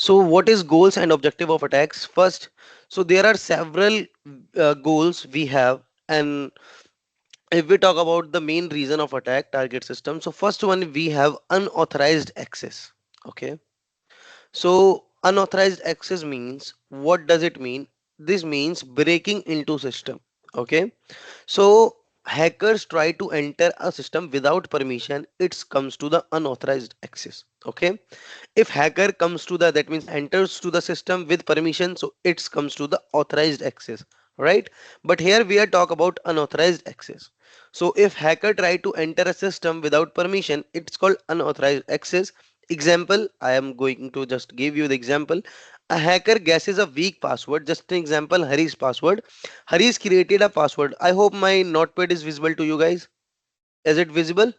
So what is goals and objective of attacks? First, so there are several goals we have, and if we talk about the main reason of attack target system, so first one we have unauthorized access. Okay, so unauthorized access means, what does it mean? This means breaking into system. Okay, so hackers try to enter a system without permission. It comes to the unauthorized access. Okay, if hacker comes to the, that means enters to the system with permission, so it comes to the authorized access, right? But here we are talk about unauthorized access. So if hacker try to enter a system without permission, it's called unauthorized access. Example, I am going to just give you the example. A hacker guesses a weak password. Just an example, Hari's password. Hari's created a password. I hope my notepad is visible to you guys. Is it visible?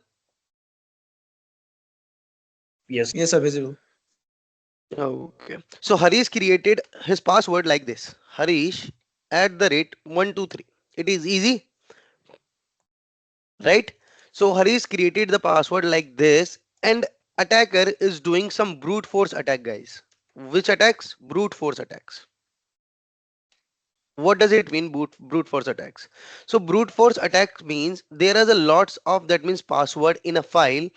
Yes. Yes, sir, visible. Okay. So Harish created his password like this. Harish at the rate 123. It is easy, right? So Harish created the password like this, and attacker is doing some brute force attack, guys. Which attacks? Brute force attacks. What does it mean, brute force attacks? So brute force attacks means there is a lots of, that means, password in a file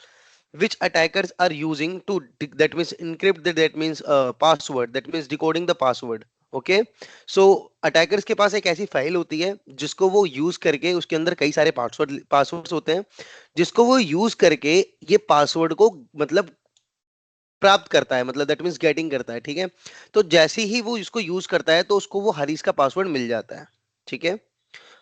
which attackers are using to that means encrypt the, that means password, that means decoding the password. Okay, so attackers के पास एक ऐसी file होती है जिसको वो use करके, उसके अंदर कई सारे पासवर्ड्स होते हैं, जिसको वो यूज करके ये पासवर्ड को मतलब प्राप्त करता है, मतलब दैट मीन्स गेटिंग करता है, ठीक है। तो जैसे ही वो इसको यूज करता है तो उसको वो हरीश का पासवर्ड मिल जाता है, ठीक है।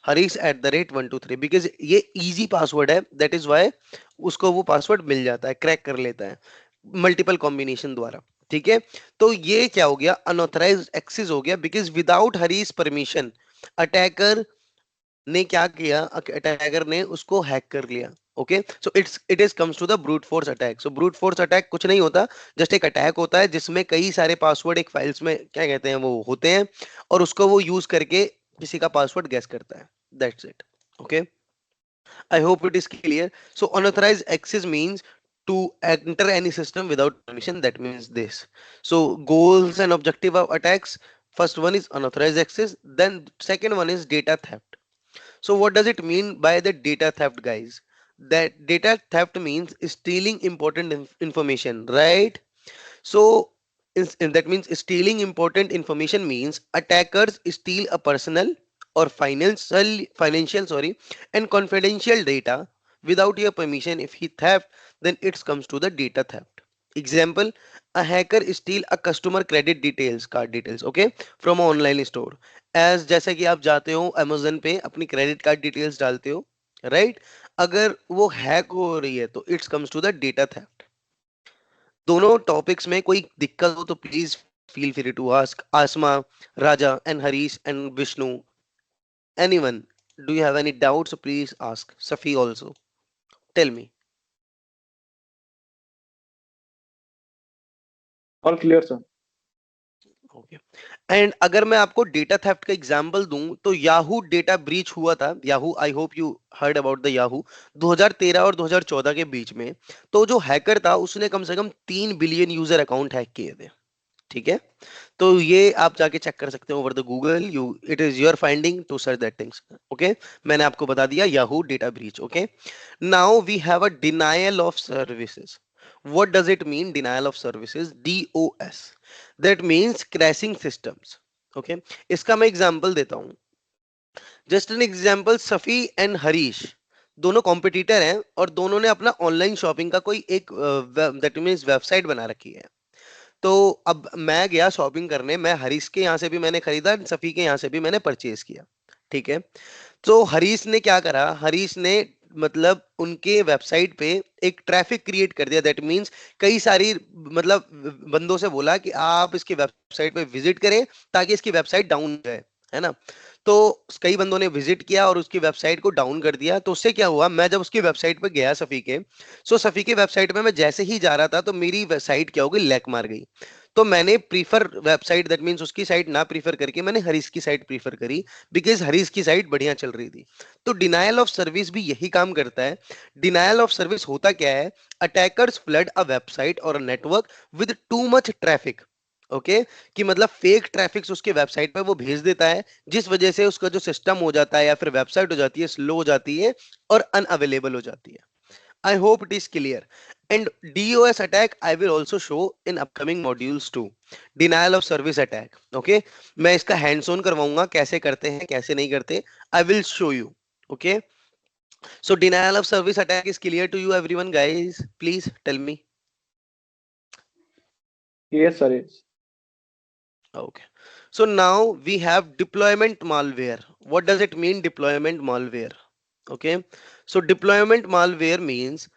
Harish at the rate 123, because ये इजी पासवर्ड है, दैट इज वाई उसको वो पासवर्ड मिल जाता है, क्रैक कर लेता है मल्टीपल कॉम्बिनेशन द्वारा, ठीक है। तो ये क्या हो गया, अनऑथराइज्ड एक्सेस हो गया, because without Harish permission attacker ने क्या किया, अटैकर ने उसको हैक कर लिया। Okay, so it is comes to the brute force attack. So brute force attack कुछ नहीं होता, जस्ट एक अटैक होता है जिसमें कई सारे पासवर्ड एक फाइल्स में क्या कहते हैं वो होते हैं, और उसको वो यूज करके किसी का पासवर्ड गैस करता है। That's it. Okay, I hope it is clear. So unauthorized access means to enter any system without permission. That means this. So goals and objective of attacks. First one is unauthorized access. Then second one is data theft. So what does it mean by the data theft, guys? That data theft means stealing important information, right? So that means stealing important information means attackers steal a personal or financial, sorry, and confidential data without your permission. If he theft, then it comes to the data theft. Example, a hacker steal a customer credit details, card details, okay, from an online store. As जैसे कि आप जाते हो Amazon पे अपनी credit card details डालते हो, right, अगर वो हैक हो रही है तो it's comes to the data theft. दोनों टॉपिक्स में कोई दिक्कत हो तो please feel free to ask Asma, Raja and Harish and Vishnu, anyone, do you have any doubts, please ask Safi also, tell me. All clear, sir. Okay, and अगर मैं आपको डेटा थेफ्ट का एग्जांपल दूं तो याहू डेटा ब्रीच हुआ था, Yahoo, I hope you heard about the Yahoo, 2013 और 2014 के बीच में। तो जो हैकर था उसने कम से कम 3 बिलियन यूजर अकाउंट हैक किए थे, ठीक है। तो ये आप जाके चेक कर सकते हो over the Google, you it is your finding to search that things. Okay, मैंने आपको बता दिया Yahoo data breach. Okay, now we have a denial of services. what does it mean, denial of services, DOS? that means crashing systems। Okay, इसका मैं example देता हूं, just an example, Safi and Harish दोनों competitor हैं और दोनों ने अपना ऑनलाइन शॉपिंग का कोई एक दैट मीन्स वेबसाइट बना रखी है। तो अब मैं गया शॉपिंग करने, मैं हरीश के यहाँ से भी मैंने खरीदा, सफी के यहाँ से भी मैंने परचेज किया, ठीक है। तो हरीश ने क्या करा, हरीश ने मतलब उनके वेबसाइट पे एक ट्रैफिक क्रिएट कर दिया, दैट मींस कई सारी मतलब बंदों से बोला कि आप इसकी वेबसाइट पे विजिट करें ताकि इसकी वेबसाइट डाउन हो जाए, है ना। तो कई बंदों ने विजिट किया और उसकी वेबसाइट को डाउन कर दिया। तो उससे क्या हुआ, मैं जब उसकी वेबसाइट पे गया सफी के, सो सफी की वेबसाइट पे मैं जैसे ही जा रहा था तो मेरी वेबसाइट क्या हो गई, लैक मार गई। तो मैंने प्रीफर वेबसाइट, दैट मींस उसकी साइट ना प्रीफर करके मैंने हरीश की साइट प्रीफर करी, बिकॉज हरीश की साइट बढ़िया चल रही थी। तो डिनायल ऑफ सर्विस भी यही काम करता है। डिनायल ऑफ सर्विस होता क्या है, अटैकर्स फ्लड अ वेबसाइट और a network with too much traffic. Okay कि मतलब फेक ट्रैफिक उसके वेबसाइट पे वो भेज देता है, जिस वजह से उसका जो सिस्टम हो जाता है या फिर वेबसाइट हो जाती है स्लो हो जाती है और अनअवेलेबल हो जाती है। I hope it is clear. And DOS attack I will also show in upcoming modules too. Denial of service attack. Okay. मैं इसका hands on करवाऊंगा कैसे करते हैं कैसे नहीं करते. I will show you. Okay. So denial of service attack is clear to you everyone guys. Please tell me. Yes, sir. Yes. Okay. So now we have deployment malware. What does it mean deployment malware? Okay. So deployment malware means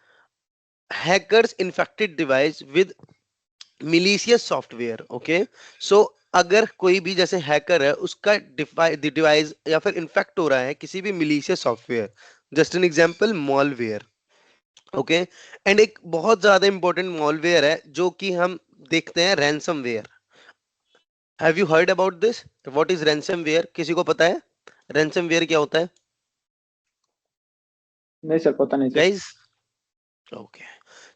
hackers infected device with malicious software. Okay so अगर कोई भी जैसे hacker है उसका device या फिर infect हो रहा है किसी भी malicious software, just an example malware. Okay and एक बहुत ज्यादा इंपॉर्टेंट मॉलवेयर है जो कि हम देखते हैं ransomware. Have you heard about this? What is ransomware? किसी को पता है रैंसमवेयर क्या होता है नहीं सर, पता नहीं sir. Guys? Okay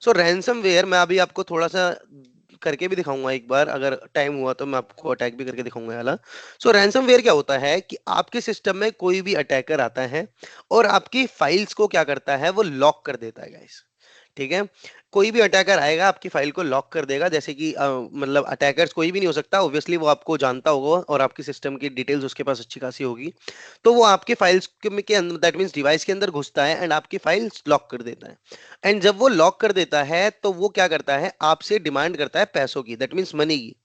so ransomware मैं अभी आपको थोड़ा सा करके भी दिखाऊंगा, एक बार अगर टाइम हुआ तो मैं आपको अटैक भी करके दिखाऊंगा वाला। सो रैंसमवेयर क्या होता है कि आपके सिस्टम में कोई भी अटैकर आता है और आपकी फाइल्स को क्या करता है वो लॉक कर देता है गाइस। ठीक है कोई भी अटैकर आएगा आपकी फाइल को लॉक कर देगा, जैसे कि मतलब अटैकर्स कोई भी नहीं हो सकता ऑब्वियसली, वो आपको जानता होगा और आपकी सिस्टम की डिटेल्स उसके पास अच्छी खासी होगी। तो वो आपके फाइल्स के अंदर दैट मींस डिवाइस के अंदर घुसता है एंड आपकी फाइल्स लॉक कर देता है। एंड जब वो लॉक कर देता है तो वो क्या करता है आपसे डिमांड करता है पैसों की, दैट मींस मनी की।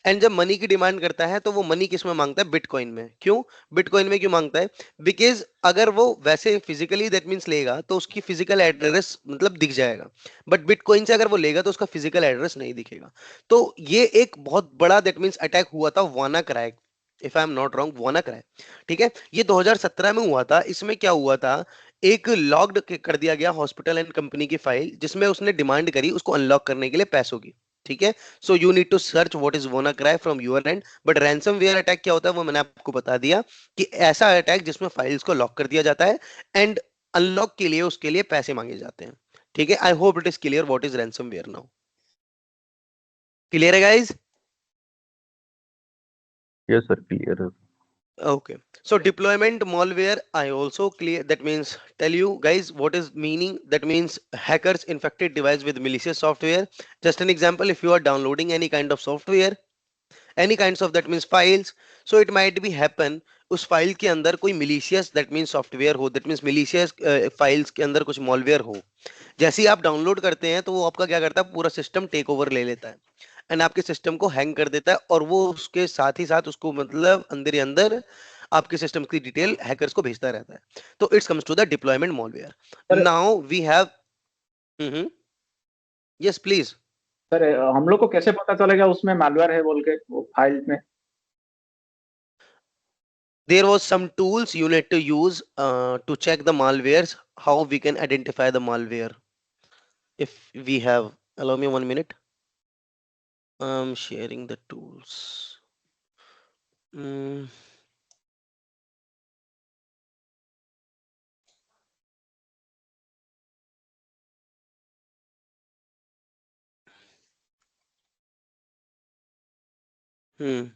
एंड जब मनी की डिमांड करता है तो वो मनी किस में मांगता है? बिटकॉइन में। क्यों बिटकॉइन में क्यों मांगता है? बिकॉज अगर वो वैसे फिजिकली दैट मींस लेगा तो उसकी फिजिकल एड्रेस मतलब दिख जाएगा, बट बिटकॉइन से अगर वो लेगा तो उसका फिजिकल एड्रेस नहीं दिखेगा। तो ये एक बहुत बड़ा दैट मींस अटैक हुआ था वाना crack, if I am not wrong वाना क्रैक। ठीक है ये 2017 में हुआ था। इसमें क्या हुआ था एक लॉक्ड कर दिया गया हॉस्पिटल एंड कंपनी की फाइल जिसमें उसने डिमांड करी उसको अनलॉक करने के लिए पैसों की। ठीक है so you need to search what is WannaCry from your end. But ransomware attack क्या होता है वो मैंने आपको बता दिया कि ऐसा अटैक जिसमें फाइल्स को लॉक कर दिया जाता है एंड अनलॉक के लिए उसके लिए पैसे मांगे जाते हैं। ठीक है आई hope it is clear what is ransomware now. Clear है guys? Yes, sir, clear. Okay. So deployment malware, I also clear that means tell you guys what is meaning. That means hackers infected device with malicious software. Just an example, if you are downloading any kind of software, any kinds of that means files, so it might be happen उस file के अंदर कोई मिलीशियस that means software हो, that means मिलीशियस files के अंदर कुछ malware हो। जैसे ही आप डाउनलोड करते हैं तो वो आपका क्या करता है पूरा सिस्टम टेक ओवर ले लेता है एंड आपके सिस्टम को हैंग कर देता है और वो उसके साथ ही साथ उसको मतलब अंदर ही अंदर आपके सिस्टम की डिटेल हैकर्स को भेजता रहता है। तो it's comes to the deployment malware. Sir now we have yes please. Sir हम लोग को कैसे पता चलेगा उसमें malware है बोल के वो फाइल में? There was some tools you need to use to check the malwares, how we can identify the malware. If we have, allow me 1 minute. I'm sharing the tools. Mm, hmm.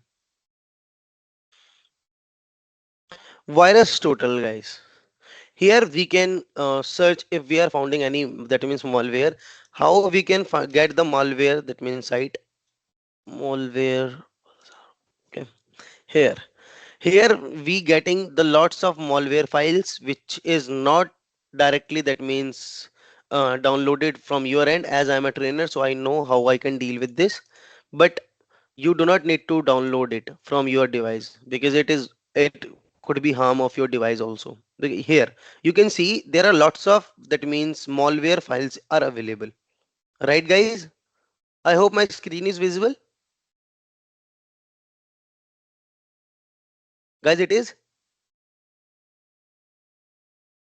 Virus total, guys. Here we can search if we are finding any that means malware. How we can get the malware that means site malware. Okay. Here. Here we getting the lots of malware files which is not directly that means downloaded from your end, as I'm a trainer so I know how I can deal with this. But you do not need to download it from your device because it could be harm of your device also. Here you can see there are lots of that means malware files are available, right guys? I hope my screen is visible. Guys it is.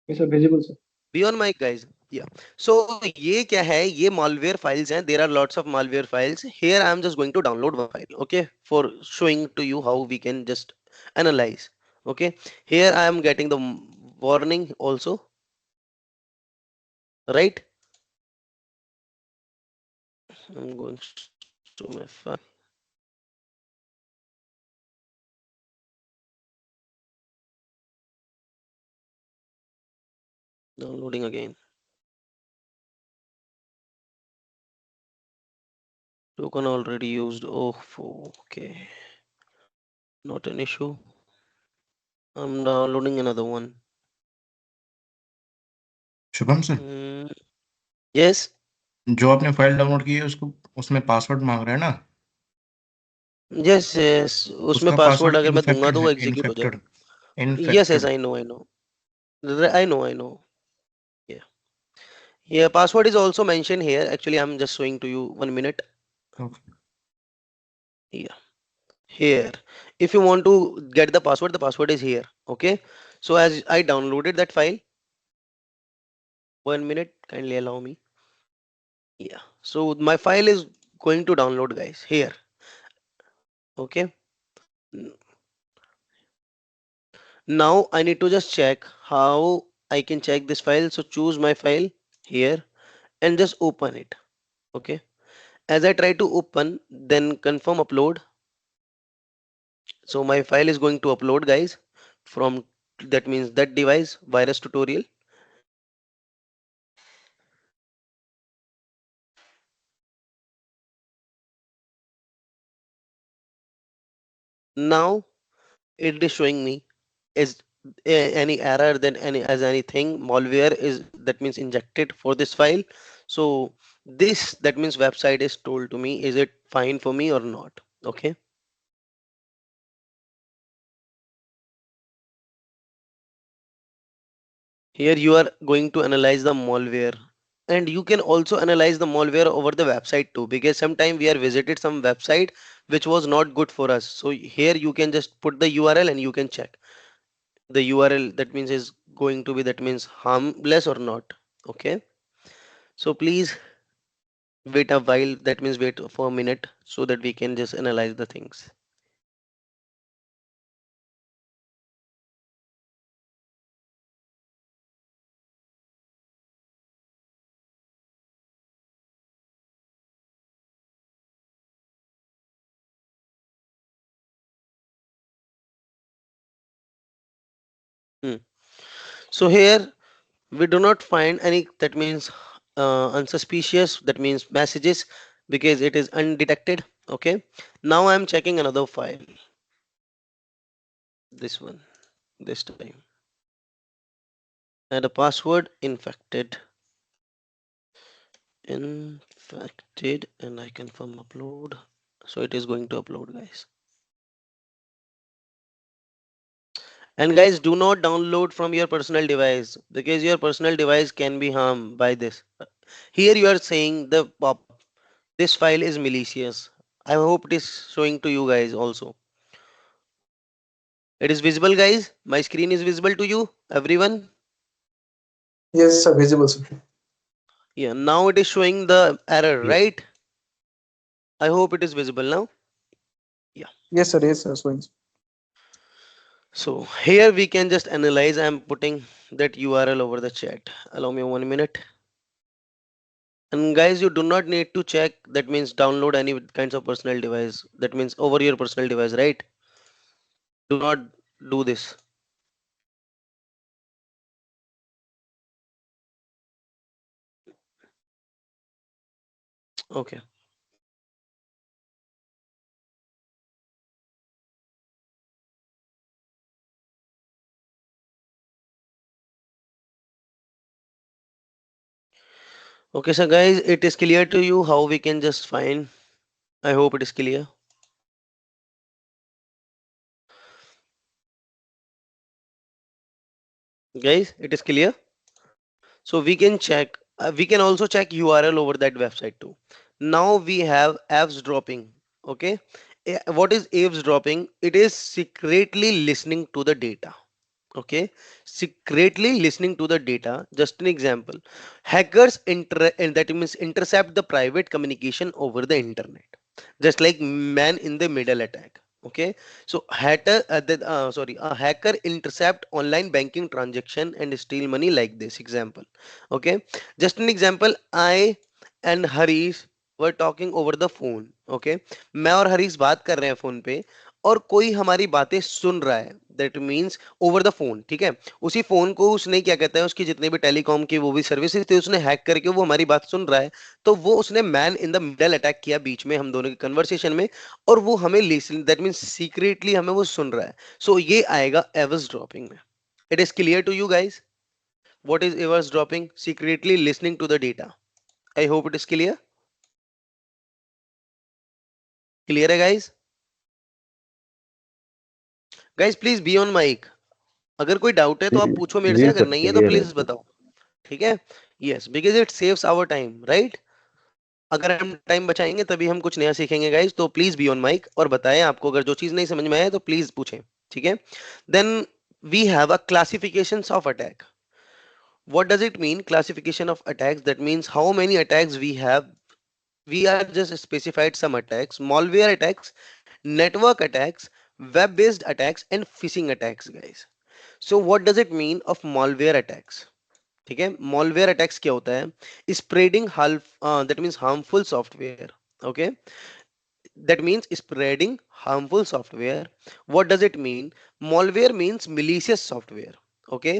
ये sir visible sir. Be on mic guys. Yeah so ये क्या है ये malware files हैं, there are lots of malware files here. I am just going to download one file okay for showing to you how we can just analyze. Okay here I am getting the warning also, right? I'm going to my file. Downloading again. Token already used. Oh, okay. Not an issue. I'm downloading another one. Shubham sir, Mm, yes. जो आपने file download की है उसको उसमें password मांग रहा है ना, Yes, yes. उसमें उसका पासवर्ड पासवर्ड अगर मैं दूंगा इन्फेक्टेड तो वो है, एग्जीक्यूट हो इन्फेक्टेड, जाएगा. Yes, yes, infected. I know. I know. Yeah. Yeah, password is also mentioned here. Actually, I'm just showing to you 1 minute. Okay. Yeah. Here. If you want to get the password is here. Okay. So as I downloaded that file, 1 minute, kindly allow me. Yeah. So my file is going to download, guys. Here. Okay. N- Now I need to just check how I can check this file. So choose my file here and just open it. Okay. As I try to open, then confirm upload. So my file is going to upload, guys, from that means that device virus tutorial. Now it is showing me is any error, then anything malware is that means injected for this file. So this that means website is told to me, is it fine for me or not? Okay. Here you are going to analyze the malware, and you can also analyze the malware over the website too, because sometime we are visited some website which was not good for us. So here you can just put the URL and you can check the URL that means is going to be that means harmless or not. Okay. So please wait a while, that means wait for a minute so that we can just analyze the things. Hmm. So here we do not find any that means unsuspicious that means messages because it is undetected. Okay. Now I'm checking another file, this one, this time, and a password infected, and I confirm upload. So it is going to upload, guys. And guys, do not download from your personal device because your personal device can be harmed by this. Here you are saying the pop this file is malicious. I hope it is showing to you guys also. It is visible, guys. My screen is visible to you, everyone. Yes, sir, visible, sir. Yeah, now it is showing the error, Yes. right? I hope it is visible now. Yeah. Yes, sir, showing. So here we can just analyze. I'm putting that URL over the chat. Allow me 1 minute. And guys, you do not need to check that means download any kinds of personal device. That means over your personal device, right? Do not do this. Okay. Okay, so guys, it is clear to you how we can just find. I hope it is clear. Guys, it is clear. So we can check, we can also check URL over that website too. Now we have eavesdropping. Okay. What is eavesdropping? It is secretly listening to the data. Okay. Secretly listening to the data. Just an example. Hackers and that means intercept the private communication over the internet. Just like man in the middle attack. Okay. So a hacker intercept online banking transaction and steal money like this example. Okay. Just an example, I and Harish were talking over the phone. Okay. मैं और हरीश बात कर रहे हैं phone पे और कोई हमारी बातें सुन रहा है, that means over the phone, ठीक है, उसी फोन को उसने क्या कहता है, उसकी जितने भी टेलीकॉम की वो भी सर्विसेज थे उसने हैक करके वो हमारी बात सुन रहा है, तो वो उसने man in the middle attack किया बीच में हम दोनों की कन्वर्सेशन में, और वो हमें लिसन, दैट मीन्स सीक्रेटली हमें वो सुन रहा है। सो ये आएगा एवर्स ड्रॉपिंग में। It is clear to you guys what is eavesdropping? Secretly listening to the data. I hope it is clear. Clear है guys? Guys please be on mic. अगर कोई डाउट है तो आप पूछो मेरे से, जी अगर सर, नहीं है तो क्लियर है प्लीज सर। बताओ। ठीक है, yes, because it saves our time, right. अगर हम टाइम बचाएंगे तभी हम कुछ नया सीखेंगे गाइज, तो प्लीज बी ऑन माइक और बताएं आपको अगर जो चीज नहीं समझ में आए तो प्लीज पूछें, ठीक है। Then we have a classifications of attack. What does it mean? Classification of attacks. That means how many attacks we have. We are just specified some attacks: malware attacks, network attacks, web-based attacks, and phishing attacks, guys. So what does it mean of malware attacks? ठीक है, malware attacks क्या होता है? Spreading half, that means harmful software. Okay, that means spreading harmful software. What does it mean? Malware means malicious software. Okay,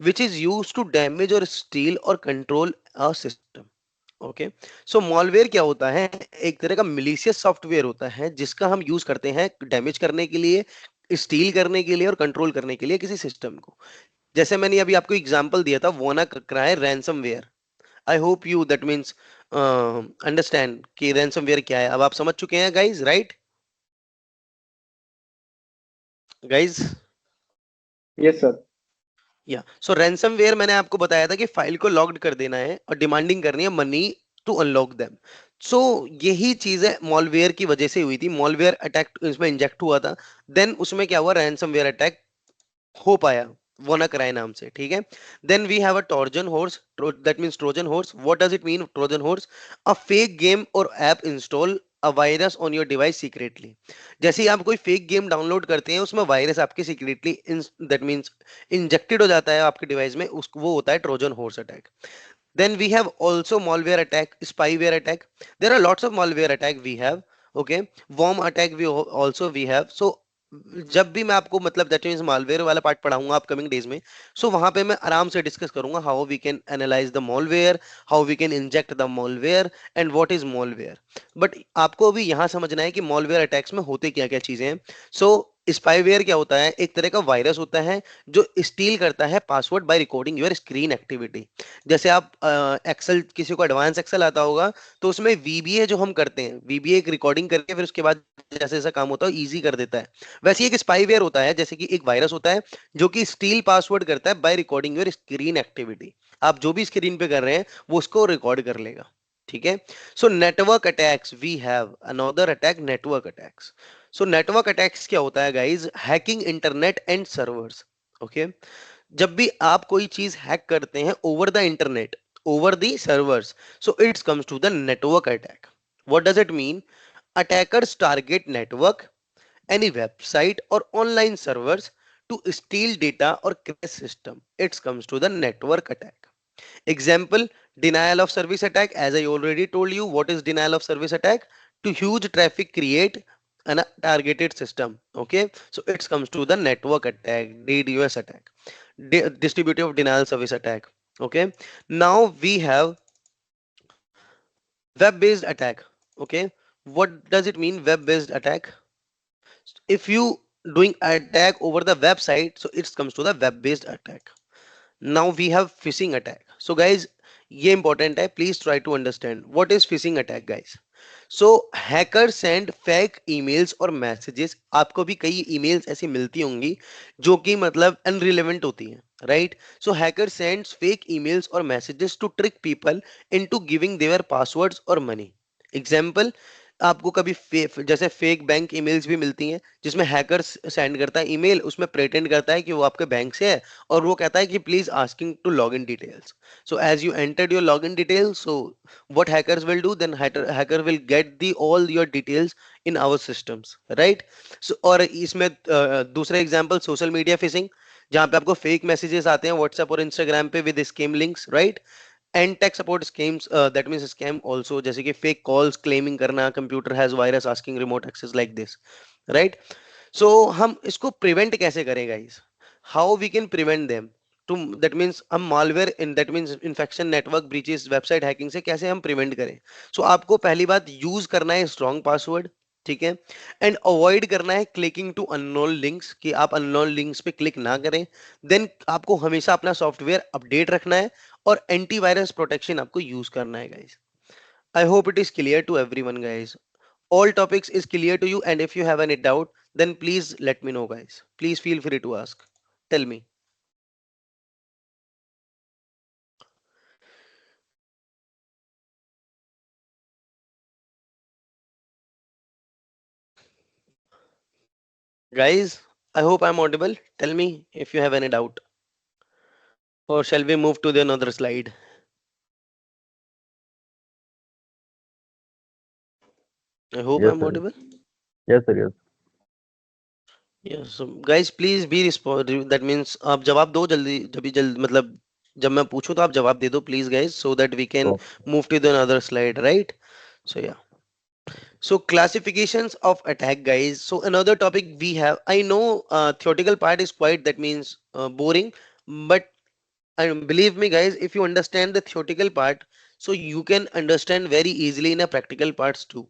which is used to damage or steal or control a system. Okay, so malware क्या होता है? एक तरह का मिलीशियस software होता है जिसका हम यूज करते हैं डैमेज करने के लिए, स्टील करने के लिए और कंट्रोल करने के लिए किसी सिस्टम को। जैसे मैंने अभी आपको एग्जांपल दिया था WannaCry ransomware. I hope you that means understand कि रैंसमवेयर क्या है। अब आप समझ चुके हैं guys, right guys? Yes sir. या सो रैंसमवेयर मैंने आपको बताया था कि फाइल को लॉक्ड कर देना है और डिमांडिंग करनी है मनी टू अनलॉक देम। सो यही चीजें मॉलवेयर की वजह से हुई थी, मॉलवेयर अटैक इसमें इंजेक्ट हुआ था, देन उसमें क्या हुआ, रैंसमवेयर अटैक हो पाया WannaCry नाम से, ठीक है। Then we have a Trojan horse, that means Trojan horse. What does it mean Trojan horse? A fake game और app install a virus on your device secretly. जैसे ही आप कोई फेक गेम डाउनलोड करते हैं उसमें वायरस आपके secretly that means injected हो जाता है आपके डिवाइस में, उसको वो होता है Trojan horse attack. Then we have also malware attack, spyware attack. There are lots of malware attack we have. Okay, worm attack also we have. So जब भी मैं आपको मतलब दैट मींस मालवेयर वाला पार्ट पढ़ाऊंगा अपकमिंग डेज में, सो वहां पे मैं आराम से डिस्कस करूंगा how we can analyze the malware, how we can inject the malware and what is malware. But आपको अभी यहां समझना है कि मॉलवेयर अटैक्स में होते क्या क्या चीजें हैं। सो स्पाईवेयर क्या होता है? एक तरह का वायरस होता है जो स्टील करता है password by recording your screen activity. जैसे आप एक्सेल, किसी को एडवांस एक्सेल आता होगा तो उसमें वीबीए जो हम करते हैं, वीबीए एक रिकॉर्डिंग करके फिर उसके बाद जैसे जैसा काम होता है इजी कर देता है, वैसे ही एक स्पाईवेयर होता है, जैसे कि एक वायरस होता है जो कि स्टील पासवर्ड करता है by recording your screen activity. आप जो भी स्क्रीन पे कर रहे हैं वो उसको रिकॉर्ड कर लेगा, ठीक है। So network attacks, we have another attack, network attacks. So network attacks क्या होता है guys? Hacking internet and servers. Okay, जब भी आप कोई चीज हैक करते हैं over the internet, over the servers, so it's comes to the network attack. What does it mean? Attackers target network, any website or online servers to steal data or crash system. It comes to the network attack. Example: denial of service attack. As I already told you, what is denial of service attack? To huge traffic create an targeted system. Okay, so it comes to the network attack, DDoS attack, distributive denial service attack. Okay, now we have web based attack. Okay, what does it mean, web based attack? If you doing attack over the website, so it comes to the web based attack. Now we have phishing attack. So guys, ये important है, please try to understand what is phishing attack guys. So hackers send fake emails और messages, आपको भी कई emails ऐसी मिलती होंगी जो कि मतलब unrelevant होती हैं, right? So hacker sends fake emails or messages to trick people into giving their passwords or money. Example: आपको कभी जैसे फेक बैंक ईमेल्स भी मिलती हैं जिसमें हैकर सेंड करता है ईमेल, उसमें प्रेटेंड करता है कि वो आपके बैंक से है और वो कहता है कि please asking to log in details. So as you entered your log in details, so what hackers will do, then hacker will get the all your details in our systems, right. So और इसमें दूसरा example social media fishing, जहां पे आपको fake messages आते हैं WhatsApp और Instagram पे with scam links, right. And tech support schemes, that means scam also, जैसे कि फेक कॉल्स क्लेमिंग करना computer has virus asking remote access like this, right. So हम इसको प्रिवेंट कैसे करें guys? How we can prevent them to, that means हम malware in that means infection, network breaches, website hacking से कैसे हम prevent करें? सो आपको पहली बात यूज करना है स्ट्रॉन्ग पासवर्ड, ठीक है, एंड अवॉइड करना है क्लिकिंग टू अननोन लिंक्स, कि आप अननोन लिंक्स पे क्लिक ना करें। देन आपको हमेशा अपना सॉफ्टवेयर अपडेट रखना है और एंटीवायरस प्रोटेक्शन आपको यूज करना है guys. I hope it is clear to everyone, guys. All topics is clear to you, and if you have any doubt, then please let me know, guys. Please feel free to ask. Tell me. Guys, I hope I'm audible. Tell me if you have any doubt. Or shall we move to the another slide? I hope Yes, I'm sir. audible. Yes, sir. Yes. Yes, so guys, please be responsive. That means आप जवाब दो जल्दी, जब भी जल्द मतलब जब मैं पूछूं तो आप जवाब दे दो please guys, so that we can Okay. move to the another slide, right? So yeah. So classifications of attack, guys. So another topic we have. I know theoretical part is quite, that means boring, but believe me, guys, if you understand the theoretical part, so you can understand very easily in a practical parts too.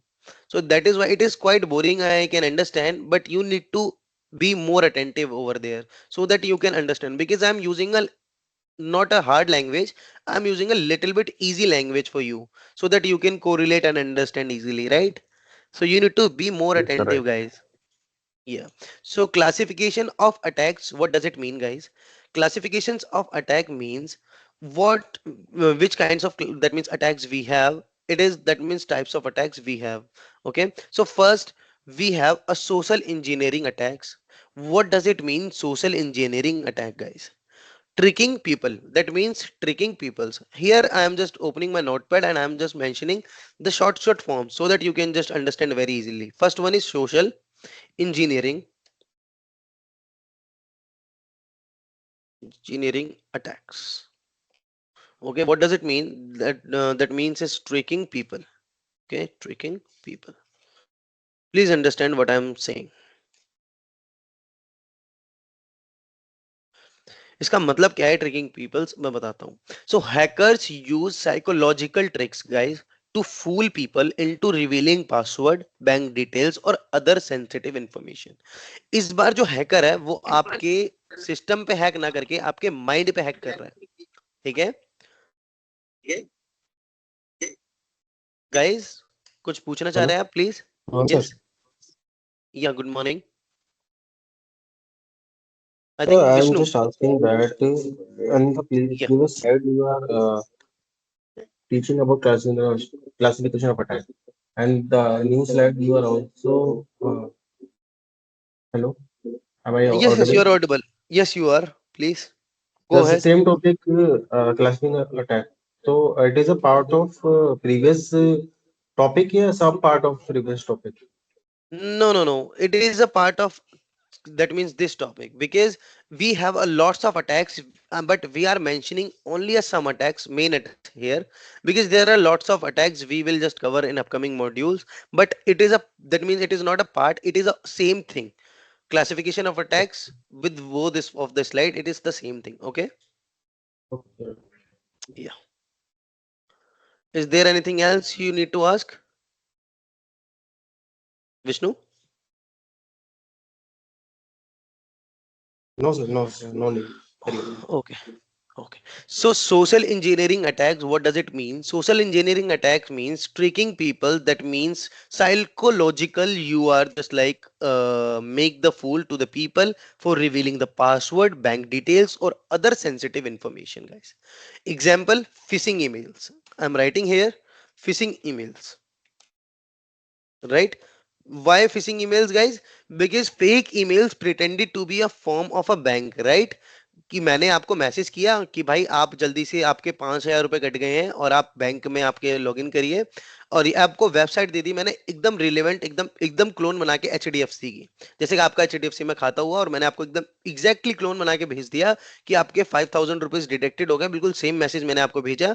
So that is why it is quite boring. I can understand, but you need to be more attentive over there so that you can understand. Because I'm using a not a hard language, I'm using a little bit easy language for you so that you can correlate and understand easily, right? So you need to be more Yes, sir. Right. attentive, guys. Yeah. So classification of attacks, what does it mean, guys? Classifications of attack means what, which kinds of, that means attacks we have. It is, that means types of attacks we have. Okay. So first we have a social engineering attacks. What does it mean, social engineering attack, guys? Tricking people, that means tricking peoples. Here I am just opening my notepad and I am just mentioning the short form so that you can just understand very easily. First one is social engineering, engineering attacks. Okay, what does it mean? That means is tricking people. Okay, tricking people. Please understand what I am saying. इसका मतलब क्या है tricking peoples, मैं बताता हूँ. So hackers use psychological tricks guys to fool people into revealing password, bank details और other sensitive information. इस बार जो हैकर है वो आपके सिस्टम पे हैक ना करके आपके माइंड पे हैक कर रहा है, ठीक है गाइस? कुछ पूछना चाह हेलो। रहे हैं आप प्लीज? हाँ सर। यस, या good morning. I sir think I am Vishnu. Just asking that on the या previous slide you are teaching about classification of attack, and the new slide you are also hello, am I yes yes, you audible? Are audible. Yes you are, please go That's the ahead. same topic, classification attack. So it is a part of previous topic, yeah, some part of previous topic. No, no, no. It is a part of, that means this topic, because we have a lots of attacks, but we are mentioning only a some attacks, main attacks here, because there are lots of attacks we will just cover in upcoming modules. But it is a, that means it is not a part. It is a same thing. Classification of attacks with both this of the slide. It is the same thing. Okay. Okay. Yeah. Is there anything else you need to ask, Vishnu? No, sir, no need. Carry on. Okay. Okay. So social engineering attacks, what does it mean? Social engineering attacks means tricking people. That means psychological. You are just like make the fool to the people for revealing the password, bank details, or other sensitive information, guys. Example, phishing emails. I'm writing here phishing emails, right? Why phishing emails, guys? Because fake emails pretended to be a form of a bank, right? कि मैंने आपको message किया कि भाई आप जल्दी से, आपके 5,000 रुपए कट गए हैं और आप बैंक में आपके लॉगिन करिए, और ये आपको वेबसाइट दे दी मैंने एकदम रिलेवेंट, एकदम एकदम क्लोन बना के एचडीएफसी की, जैसे कि आपका एचडीएफसी में खाता हुआ, और मैंने आपको एकदम एग्जैक्टली क्लोन बना के भेज दिया कि आपके 5,000 रुपीज डिटेक्टेड हो गए, बिल्कुल सेम मैसेज मैंने आपको भेजा.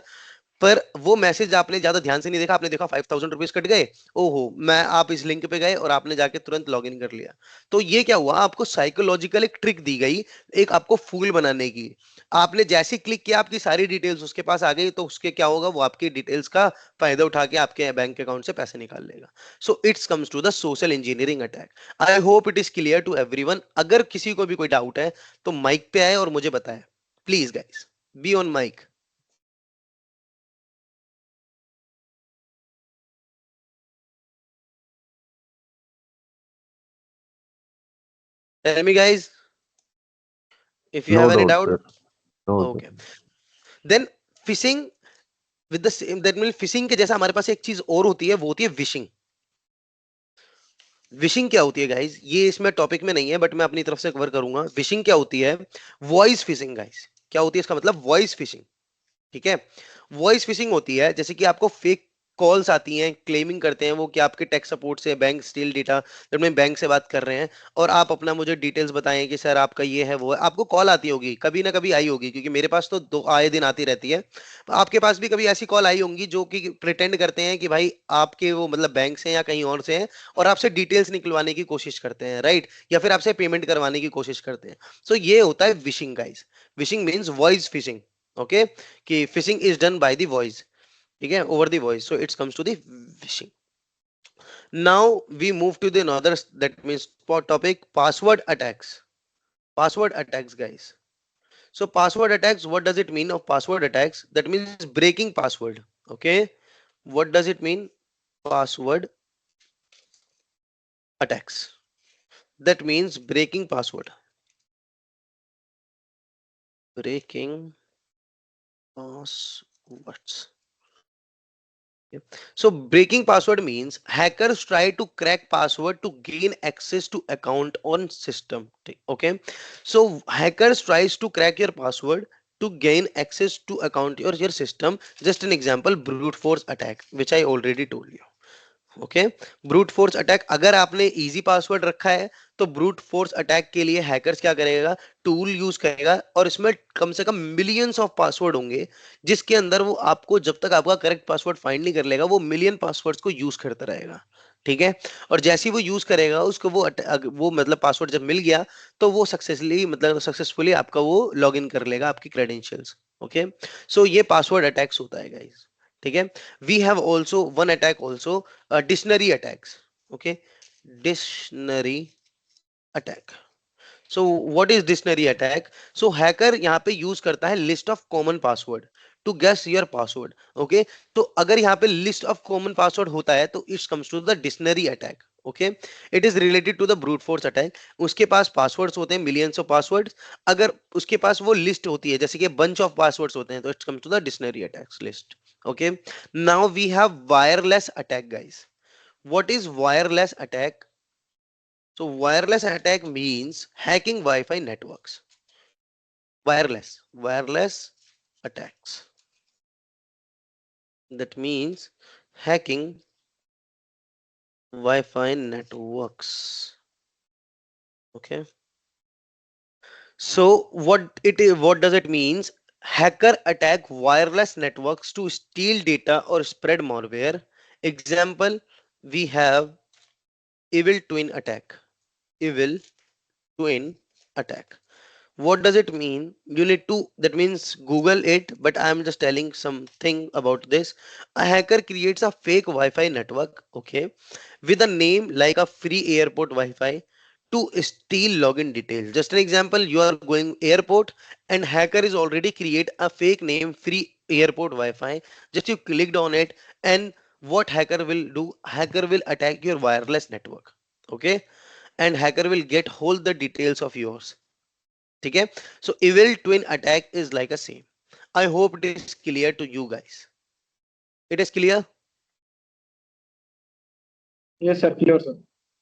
पर वो मैसेज आपने ज्यादा ध्यान से नहीं देखा, आपने देखा 5000 रुपीज कट गए, ओहो, मैं आप इस लिंक पे गए और आपने जाके तुरंत लॉग इन कर लिया। तो ये क्या हुआ, आपको साइकोलॉजिकल एक ट्रिक दी गई, एक आपको फूल बनाने की। आपने जैसे क्लिक किया, आपकी सारी डिटेल्स उसके पास आ गई, तो उसके क्या होगा, वो आपकी डिटेल्स का फायदा उठा के आपके बैंक अकाउंट से पैसे निकाल लेगा। So it's comes to the social engineering attack. I hope it is clear to everyone. अगर किसी को भी कोई डाउट है तो माइक पे आए और मुझे बताए, please guys, be on mic. Tell me guys if you No have any doubt, doubt. sir. No, sir. Okay, then fishing with the same, that mean fishing के जैसा हमारे पास एक चीज और होती है, वो होती है विशिंग। विशिंग क्या होती है गाइस, ये इसमें टॉपिक में नहीं है बट मैं अपनी तरफ से कवर करूंगा। विशिंग क्या होती है, वॉइस फिशिंग गाइस। क्या होती है इसका मतलब, वॉइस फिशिंग। ठीक है, वॉइस फिशिंग होती है जैसे कि आपको फेक कॉल्स आती हैं, क्लेमिंग करते हैं वो कि आपके टेक सपोर्ट से बैंक स्टील डेटा, जब मैं बैंक से बात कर रहे हैं और आप अपना मुझे डिटेल्स बताएं कि सर आपका ये है वो है। आपको कॉल आती होगी, कभी ना कभी आई होगी, क्योंकि मेरे पास तो दो आए दिन आती रहती है। आपके पास भी कभी ऐसी कॉल आई होंगी जो कि प्रिटेंड करते हैं कि भाई आपके वो मतलब बैंक से या कहीं और से हैं, और आपसे डिटेल्स निकलवाने की कोशिश करते हैं, राइट, या फिर आपसे पेमेंट करवाने की कोशिश करते हैं। सो ये होता है vishing guys. Vishing means voice phishing. Okay, कि phishing is done by the voice, ठीक है, over the voice, so it's comes to the phishing. Now we move to the another, that means topic password attacks. Password attacks guys. So password attacks, what does it mean of password attacks? That means breaking password. Okay, what does it mean, password attacks? That means breaking password. Breaking passwords. So breaking password means hackers try to crack password to gain access to account on system. Okay, so hackers tries to crack your password to gain access to account your system. Just an example, brute force attack, which I already told you. Okay, brute force attack, अगर आपने easy password रखा है तो brute force attack के लिए hackers क्या करेगा, tool use करेगा, और इसमें कम से कम मिलियंस ऑफ पासवर्ड होंगे, जिसके अंदर वो आपको जब तक आपका करेक्ट पासवर्ड फाइंड नहीं कर लेगा, वो मिलियन पासवर्ड्स को यूज करता रहेगा। ठीक है, और जैसे ही वो यूज करेगा उसको वो मतलब पासवर्ड जब मिल गया तो वो सक्सेसफुली आपका वो लॉग इन कर लेगा आपकी क्रेडेंशियल्स। ओके, सो ये पासवर्ड अटैक्स होता है गाइस। ठीक है, we have also one attack also, dictionary attacks. Okay, dictionary attack. So what is dictionary attack? So hacker यहाँ पे यूज करता है list of common password to guess your password. Okay, तो अगर यहाँ पे list of common password होता है तो it comes to the dictionary attack. Okay, it is related to the brute force attack. उसके पास पासवर्ड्स होते हैं, मिलियंस ऑफ पासवर्ड्स, अगर उसके पास वो लिस्ट होती है जैसे कि बंच ऑफ पासवर्ड्स होते हैं, तो it's come to the dictionary attacks list. Okay, now we have wireless attack guys. What is wireless attack? So wireless attack means hacking Wi-Fi networks. Wireless attacks. That means hacking Wi-Fi networks. Okay. So what does it means? Hacker attack wireless networks to steal data or spread malware. Example, we have evil twin attack. Evil twin attack. What does it mean? You need to, that means Google it, but I am just telling something about this. A hacker creates a fake Wi-Fi network, okay, with a name like a free airport Wi-Fi to steal login details. Just an example, you are going airport and hacker is already create a fake name free airport Wi-Fi. Just you clicked on it, and what hacker will do? Hacker will attack your wireless network, okay, and hacker will get hold the details of yours. ठीक है, so evil twin attack is like a same. I hope it is clear to you guys. It is clear? Yes, sir. Clear, sir.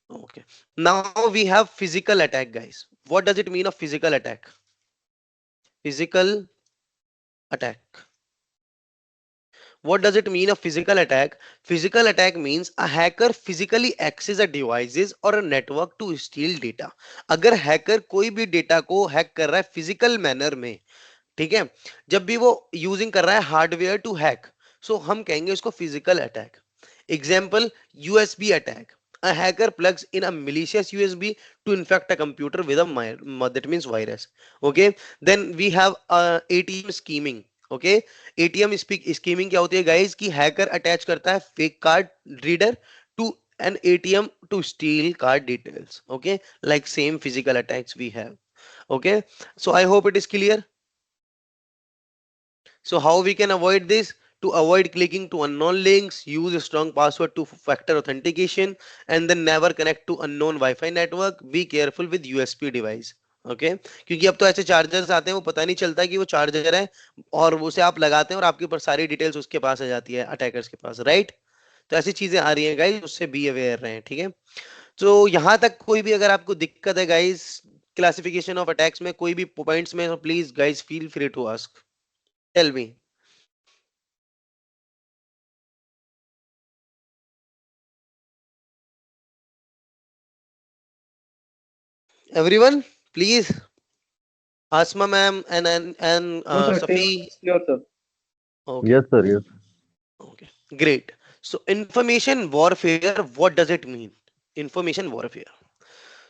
Okay, now we have physical attack guys. What does it mean of physical attack? Physical attack. What does it mean of physical attack? Physical attack means a hacker physically access a devices or a network to steal data. अगर hacker कोई भी data को hack कर रहा है physical manner में, ठीक है, जब भी वो यूजिंग कर रहा है हार्डवेयर टू हैक, सो हम कहेंगे उसको physical attack. Example, USB attack. A hacker plugs in a malicious USB to infect a computer with that means virus. Okay. Then we have ATM scheming. Okay. ATM scheming क्या होती है guys कि hacker attach करता है fake card reader to an ATM to steal card details. Okay. Like same physical attacks we have. Okay. So I hope it is clear. So how we can avoid this? To avoid clicking to unknown links, use a strong password to factor authentication, and then never connect to unknown Wi-Fi network. Be careful with USB device. Okay क्योंकि अब तो ऐसे chargers आते हैं वो पता नहीं चलता कि वो चार्जर है और उसे आप लगाते हैं और आपके ऊपर सारी डिटेल्स उसके पास आ जाती है अटैकर्स के पास, राइट? तो ऐसी चीजें आ रही हैं गाइस, उससे बी अवेयर रहें, ठीक है? तो यहां तक कोई भी अगर आपको दिक्कत है गाइस क्लासिफिकेशन ऑफ अटैक्स में कोई भी पॉइंट्स में, please guys feel free to ask, tell me. Everyone, please. Asma ma'am and No, sir. Safi. Clear, sir. Okay, Yes, sir. Yes. okay, great. So information warfare, what does it mean? Information warfare.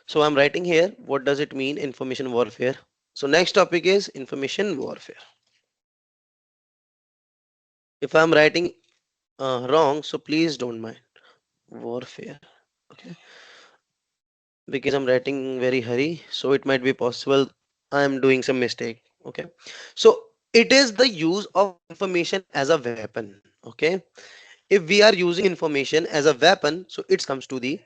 So I'm writing here, what does it mean, information warfare? So next topic is information warfare. If I'm writing wrong, so please don't mind. Warfare. Okay. Because I'm writing very hurry, so it might be possible I'm doing some mistake. Okay. So it is the use of information as a weapon. Okay. If we are using information as a weapon, so it comes to the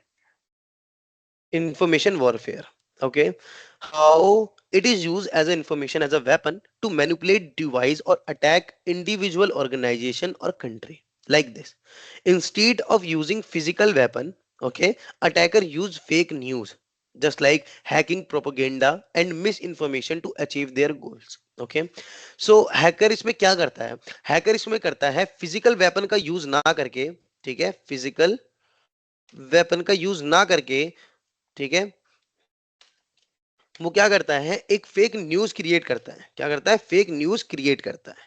information warfare. Okay. How it is used as an information as a weapon to manipulate, devise, or attack individual, organization, or country. Like this. Instead of using physical weapon, okay, attacker use fake news, just like hacking, propaganda, and misinformation to achieve their goals. Okay. So hacker इसमें क्या करता है? Hacker इसमें करता है physical weapon का use ना करके, ठीक है, फिजिकल वेपन का यूज ना करके, ठीक है, वो क्या करता है, एक फेक न्यूज क्रिएट करता है. क्या करता है? फेक न्यूज क्रिएट करता है,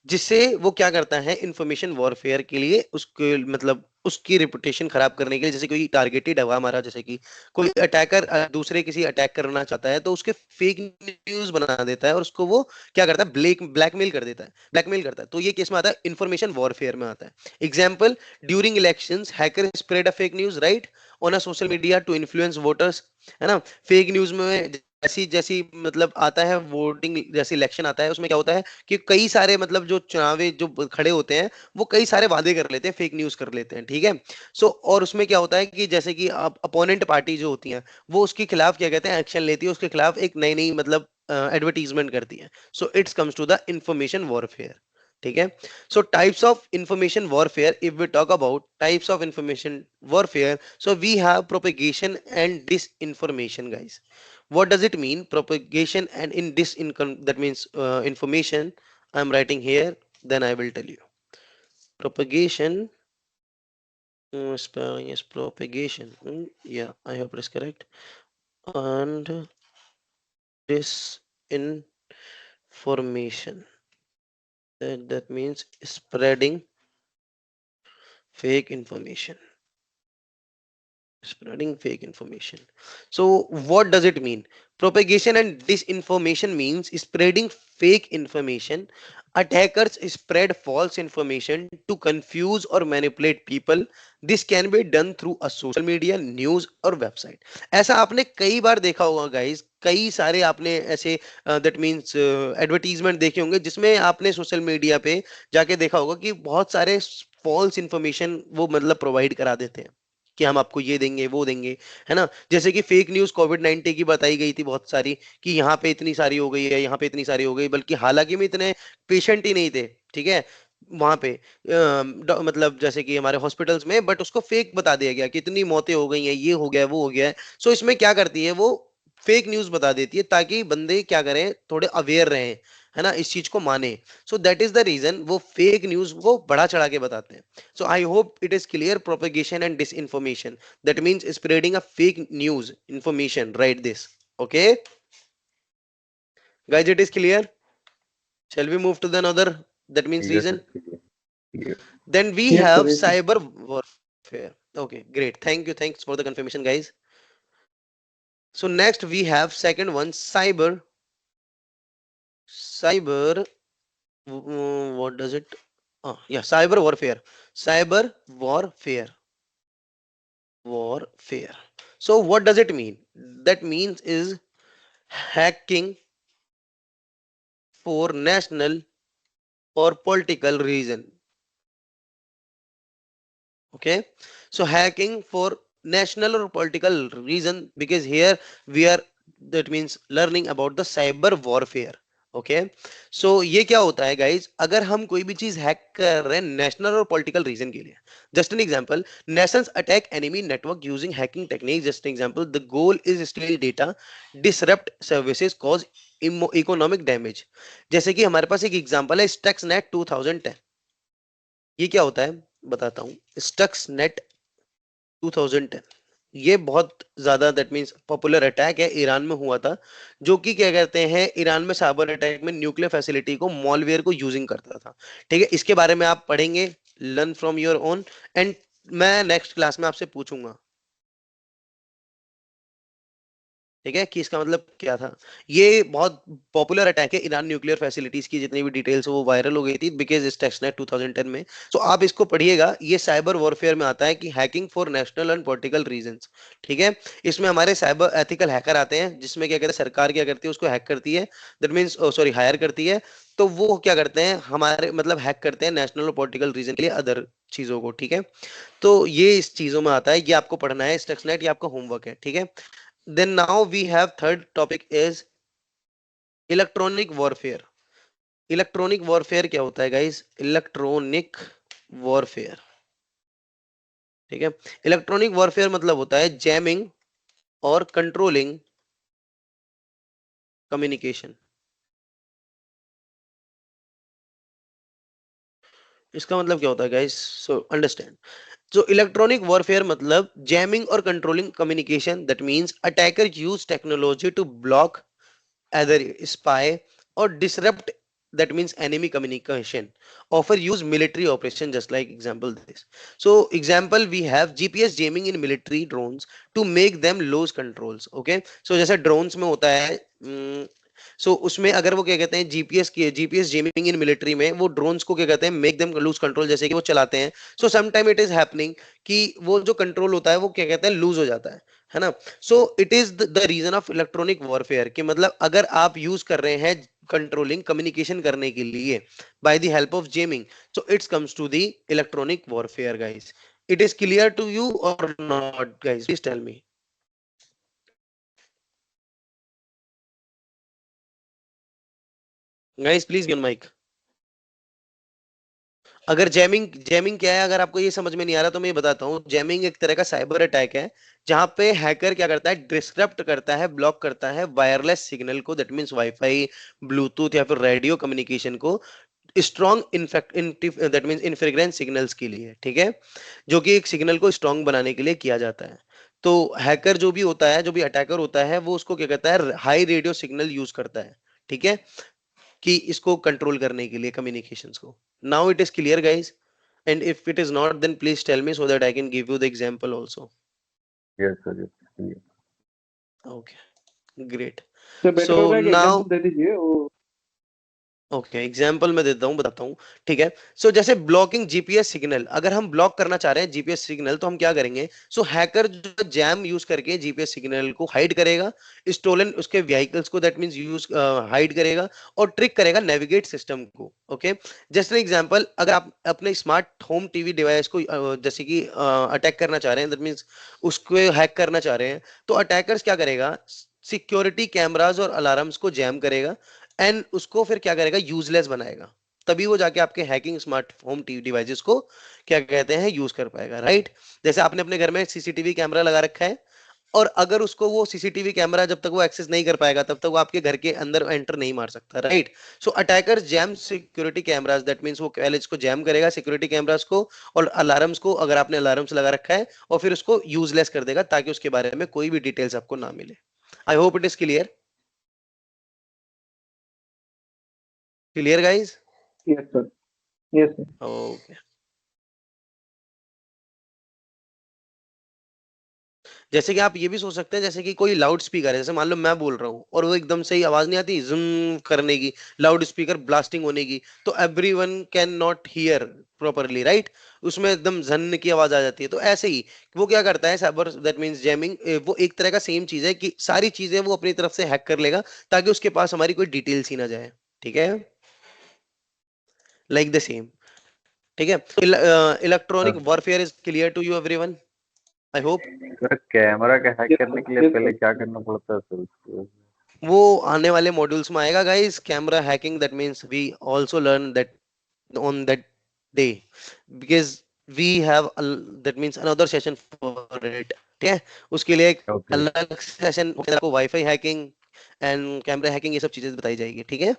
जिससे वो क्या करता है, इंफॉर्मेशन वॉरफेयर के लिए उसके मतलब उसकी रिपुटेशन खराब करने के लिए, जैसे कोई टारगेटेड हवा हमारा, जैसे कि कोई अटैकर दूसरे किसी अटैक करना चाहता है तो उसके फेक न्यूज बना देता है और उसको वो क्या करता है, ब्लैकमेल कर देता है, ब्लैकमेल करता है. तो ये केस में आता है, इंफॉर्मेशन वॉरफेयर में आता है. Example, during elections hacker spread a fake news right on a social media to influence voters. है ना? फेक न्यूज में जैसी जैसी मतलब आता है वोटिंग, जैसे इलेक्शन आता है उसमें क्या होता है कि कई सारे मतलब जो चुनावे जो खड़े होते हैं वो कई सारे वादे कर लेते हैं, फेक न्यूज कर लेते हैं, ठीक है? सो और उसमें क्या होता है कि जैसे कि अपोनेंट पार्टी जो होती है वो उसके खिलाफ क्या कहते हैं, एक्शन लेती है, उसके खिलाफ एक नई नई मतलब एडवर्टीजमेंट करती है. So it's comes to the information warfare, ठीक है? So types of information warfare, if we talk about types of information warfare, so we have propagation and disinformation, guys. What does it mean, propagation and in that means information? I'm writing here, then I will tell you. Propagation, spelling is propagation. Yeah, I hope it is correct. And disinformation, that means spreading fake information. Spreading fake information. So what does it mean? Propagation and disinformation means spreading fake information. Attackers spread false information to confuse or manipulate people. This can be done through a social media, news और website. ऐसा आपने कई बार देखा होगा guys, कई सारे आपने ऐसे दैट मींस एडवर्टीजमेंट देखे होंगे जिसमें आपने सोशल मीडिया पे जाके देखा होगा कि बहुत सारे फॉल्स इंफॉर्मेशन वो मतलब प्रोवाइड करा देते हैं कि हम आपको ये देंगे वो देंगे, है ना? जैसे कि फेक न्यूज कोविड 19 की बताई गई थी बहुत सारी कि यहाँ पे इतनी सारी हो गई है, यहाँ पे इतनी सारी हो गई, बल्कि हालांकि में इतने पेशेंट ही नहीं थे, ठीक है, वहां पे मतलब जैसे कि हमारे हॉस्पिटल्स में, बट उसको फेक बता दिया गया कि इतनी मौतें हो गई हैं, ये हो गया वो हो गया है. सो इसमें क्या करती है वो, फेक न्यूज बता देती है ताकि बंदे क्या करें, थोड़े अवेयर रहें, है ना, इस चीज को माने. So that is the reason वो फेक न्यूज को बढ़ा चढ़ा के बताते हैं. So I hope it is clear, propagation and disinformation. That means spreading a fake news information. Write this. Okay, guys, it is clear. Shall we move to the another? That means Yes, reason. sir. Then we Yes, sir. have Yes, sir. cyber warfare. Okay, great. Thank you. Thanks for the confirmation, guys. So next we have second one, cyber. Cyber. What does it? Yeah, cyber warfare. Cyber warfare. Warfare. So what does it mean? That means is hacking for national or political reason. Okay, so hacking for national or political reason, because here we are, that means learning about the cyber warfare. Okay, so ये क्या होता है guys, अगर हम कोई भी चीज hack कर रहे हैं नेशनल और पॉलिटिकल रीजन के लिए. Just an example, Nations attack enemy network using hacking technique. Just an example, the goal is steel data, disrupt services, cause economic damage. जैसे कि हमारे पास एक एग्जांपल है स्टक्सनेट 2010. ये क्या होता है बताता हूँ. स्टक्सनेट 2010 ये बहुत ज्यादा, दैट मींस पॉपुलर अटैक है, ईरान में हुआ था, जो कि क्या कहते हैं, ईरान में साइबर अटैक में न्यूक्लियर फैसिलिटी को, मॉलवेयर को यूजिंग करता था. ठीक है, इसके बारे में आप पढ़ेंगे, learn from your own, and मैं नेक्स्ट क्लास में आपसे पूछूंगा. ठीक है, कि इसका मतलब क्या था. ये बहुत पॉपुलर अटैक है, ईरान न्यूक्लियर फैसिलिटीज की जितनी भी डिटेल्स वो वायरल हो गई थी बिकॉज स्टक्सनेट 2010 में. तो आप इसको पढ़िएगा, ये साइबर वॉरफेयर में आता है कि hacking for national and political reasons. ठीक है, इसमें हमारे साइबर एथिकल हैकर आते हैं, जिसमें क्या कहते हैं, सरकार क्या करती है, उसको हैक करती है, दैट मीन्स सॉरी हायर करती है. तो वो क्या करते हैं, हमारे मतलब हैक करते हैं नेशनल और पॉलिटिकल रीजन के लिए अदर चीजों को. ठीक है, तो ये इस चीजों में आता है, ये आपको पढ़ना है स्टक्सनेट, ये आपका होमवर्क है. ठीक है, then now we have third topic is electronic warfare. Electronic warfare क्या होता है गाइस, इलेक्ट्रॉनिक वॉरफेयर. ठीक है, इलेक्ट्रॉनिक वॉरफेयर मतलब होता है जैमिंग और कंट्रोलिंग कम्युनिकेशन. इसका मतलब क्या होता है guys, so understand. So electronic warfare मतलब jamming or controlling communication. That means attacker use technology to block either spy or disrupt, that means enemy communication, offer use military operation, just like example this. So example we have GPS jamming in military drones to make them lose controls. Okay, so जैसे drones में होता है, सो उसमें अगर वो क्या कहते हैं, जीपीएस जेमिंग इन मिलिट्री में वो ड्रोन्स को क्या कहते हैं, मेक देम लूज कंट्रोल, जैसे कि वो चलाते हैं. So some time it is happening कि वो जो कंट्रोल होता है वो क्या कहते हैं, लूज हो जाता है ना. So it is the reason of electronic warfare, कि मतलब अगर आप यूज कर रहे हैं कंट्रोलिंग कम्युनिकेशन करने के लिए by the help of jamming, so it's comes to the electronic warfare guys. It is clear to you और not guys, please tell me. Guys please be on mic. अगर jamming jamming क्या है, अगर आपको ये समझ में नहीं आ रहा तो मैं ये बताता हूँ. जैमिंग एक तरह का साइबर अटैक है, जहां पे हैकर क्या करता है, डिस्क्रप्ट करता है, ब्लॉक करता है वायरलेस सिग्नल को, दैट मींस वाईफाई, ब्लूटूथ या फिर रेडियो कम्युनिकेशन को, strong in fact that means interference signals के लिए. ठीक है, जो कि एक सिग्नल को स्ट्रॉन्ग बनाने के लिए किया जाता है. तो हैकर जो भी होता है, जो भी अटैकर होता है, वो उसको क्या कहता है, हाई रेडियो सिग्नल यूज करता है. ठीक है, कि इसको कंट्रोल करने के लिए कम्युनिकेशंस को. Now it is clear guys, and if it is not then please tell me so that I can give you the example also. Yes, sir. Yes, clear. Okay, great. तो better so होगा कि now example दे दीजिए वो. Okay, example मैं देता हूँ, बताता हूँ. ठीक है, सो जैसे ब्लॉकिंग जीपीएस सिग्नल, अगर हम ब्लॉक करना चाह रहे हैं जीपीएस सिग्नल, तो हम क्या करेंगे, सो हैकर जो जैम यूज करके जीपीएस सिग्नल को हाइड करेगा, स्टोलन उसके व्हीकल्स को, दैट मींस यूज हाइड करेगा, और ट्रिक करेगा नेविगेट सिस्टम को. ओके, जस्ट एन एग्जांपल, अगर आप अपने स्मार्ट होम टीवी डिवाइस को जैसे कि अटैक करना चाह रहे हैं, दैट मींस उसको हैक करना चाह रहे हैं, तो अटैकर्स क्या करेगा, सिक्योरिटी कैमरास और अलार्म्स को जैम करेगा, एंड उसको फिर क्या करेगा, यूजलेस बनाएगा. तभी वो जाके आपके hacking smart home TV devices को क्या कहते हैं, यूज कर पाएगा. राइट, जैसे आपने अपने घर में सीसीटीवी कैमरा लगा रखा है, और अगर उसको वो सीसीटीवी कैमरा जब तक वो एक्सेस नहीं कर पाएगा, तब तक वो आपके घर के अंदर एंटर नहीं मार सकता. Right, so attacker jam security cameras, that means वो पहले इसको जैम करेगा सिक्योरिटी कैमरास को और अलार्म्स को, अगर आपने अलार्म्स लगा रखा है, और फिर उसको यूजलेस कर देगा ताकि उसके बारे में कोई भी डिटेल्स आपको ना मिले. आई hope it is clear. Clear guys. Yes sir. Yes sir. Okay, जैसे कि आप ये भी सोच सकते हैं, जैसे कि कोई लाउड स्पीकर है, जैसे मान लो मैं बोल रहा हूँ और वो एकदम से ही आवाज नहीं आती जुम करने की, लाउड स्पीकर ब्लास्टिंग होने की, तो everyone can not here properly, right? उसमें एकदम झन की आवाज आ जाती है। तो ऐसे ही वो क्या करता है, साइबर दैट मींस जैमिंग, वो एक तरह का सेम चीज है कि सारी चीजें वो अपनी तरफ से हैक कर लेगा ताकि उसके पास हमारी कोई डिटेल्स ही ना जाए। ठीक है, लाइक द सेम। ठीक है, electronic Uh, warfare is clear to you everyone, I hope. Sir camera का हैक Yes, करने sir. के लिए Yes, पहले sir. क्या करना पड़ता है सर उसको? वो आने वाले मॉड्यूल्स में आएगा guys, camera hacking, that means we also learn that on that day, because we have that means another session for it। ठीक है, उसके लिए एक ओके। अलग सेशन आपको wifi hacking and camera hacking ये सब चीजें बताई जाएगी। ठीक है,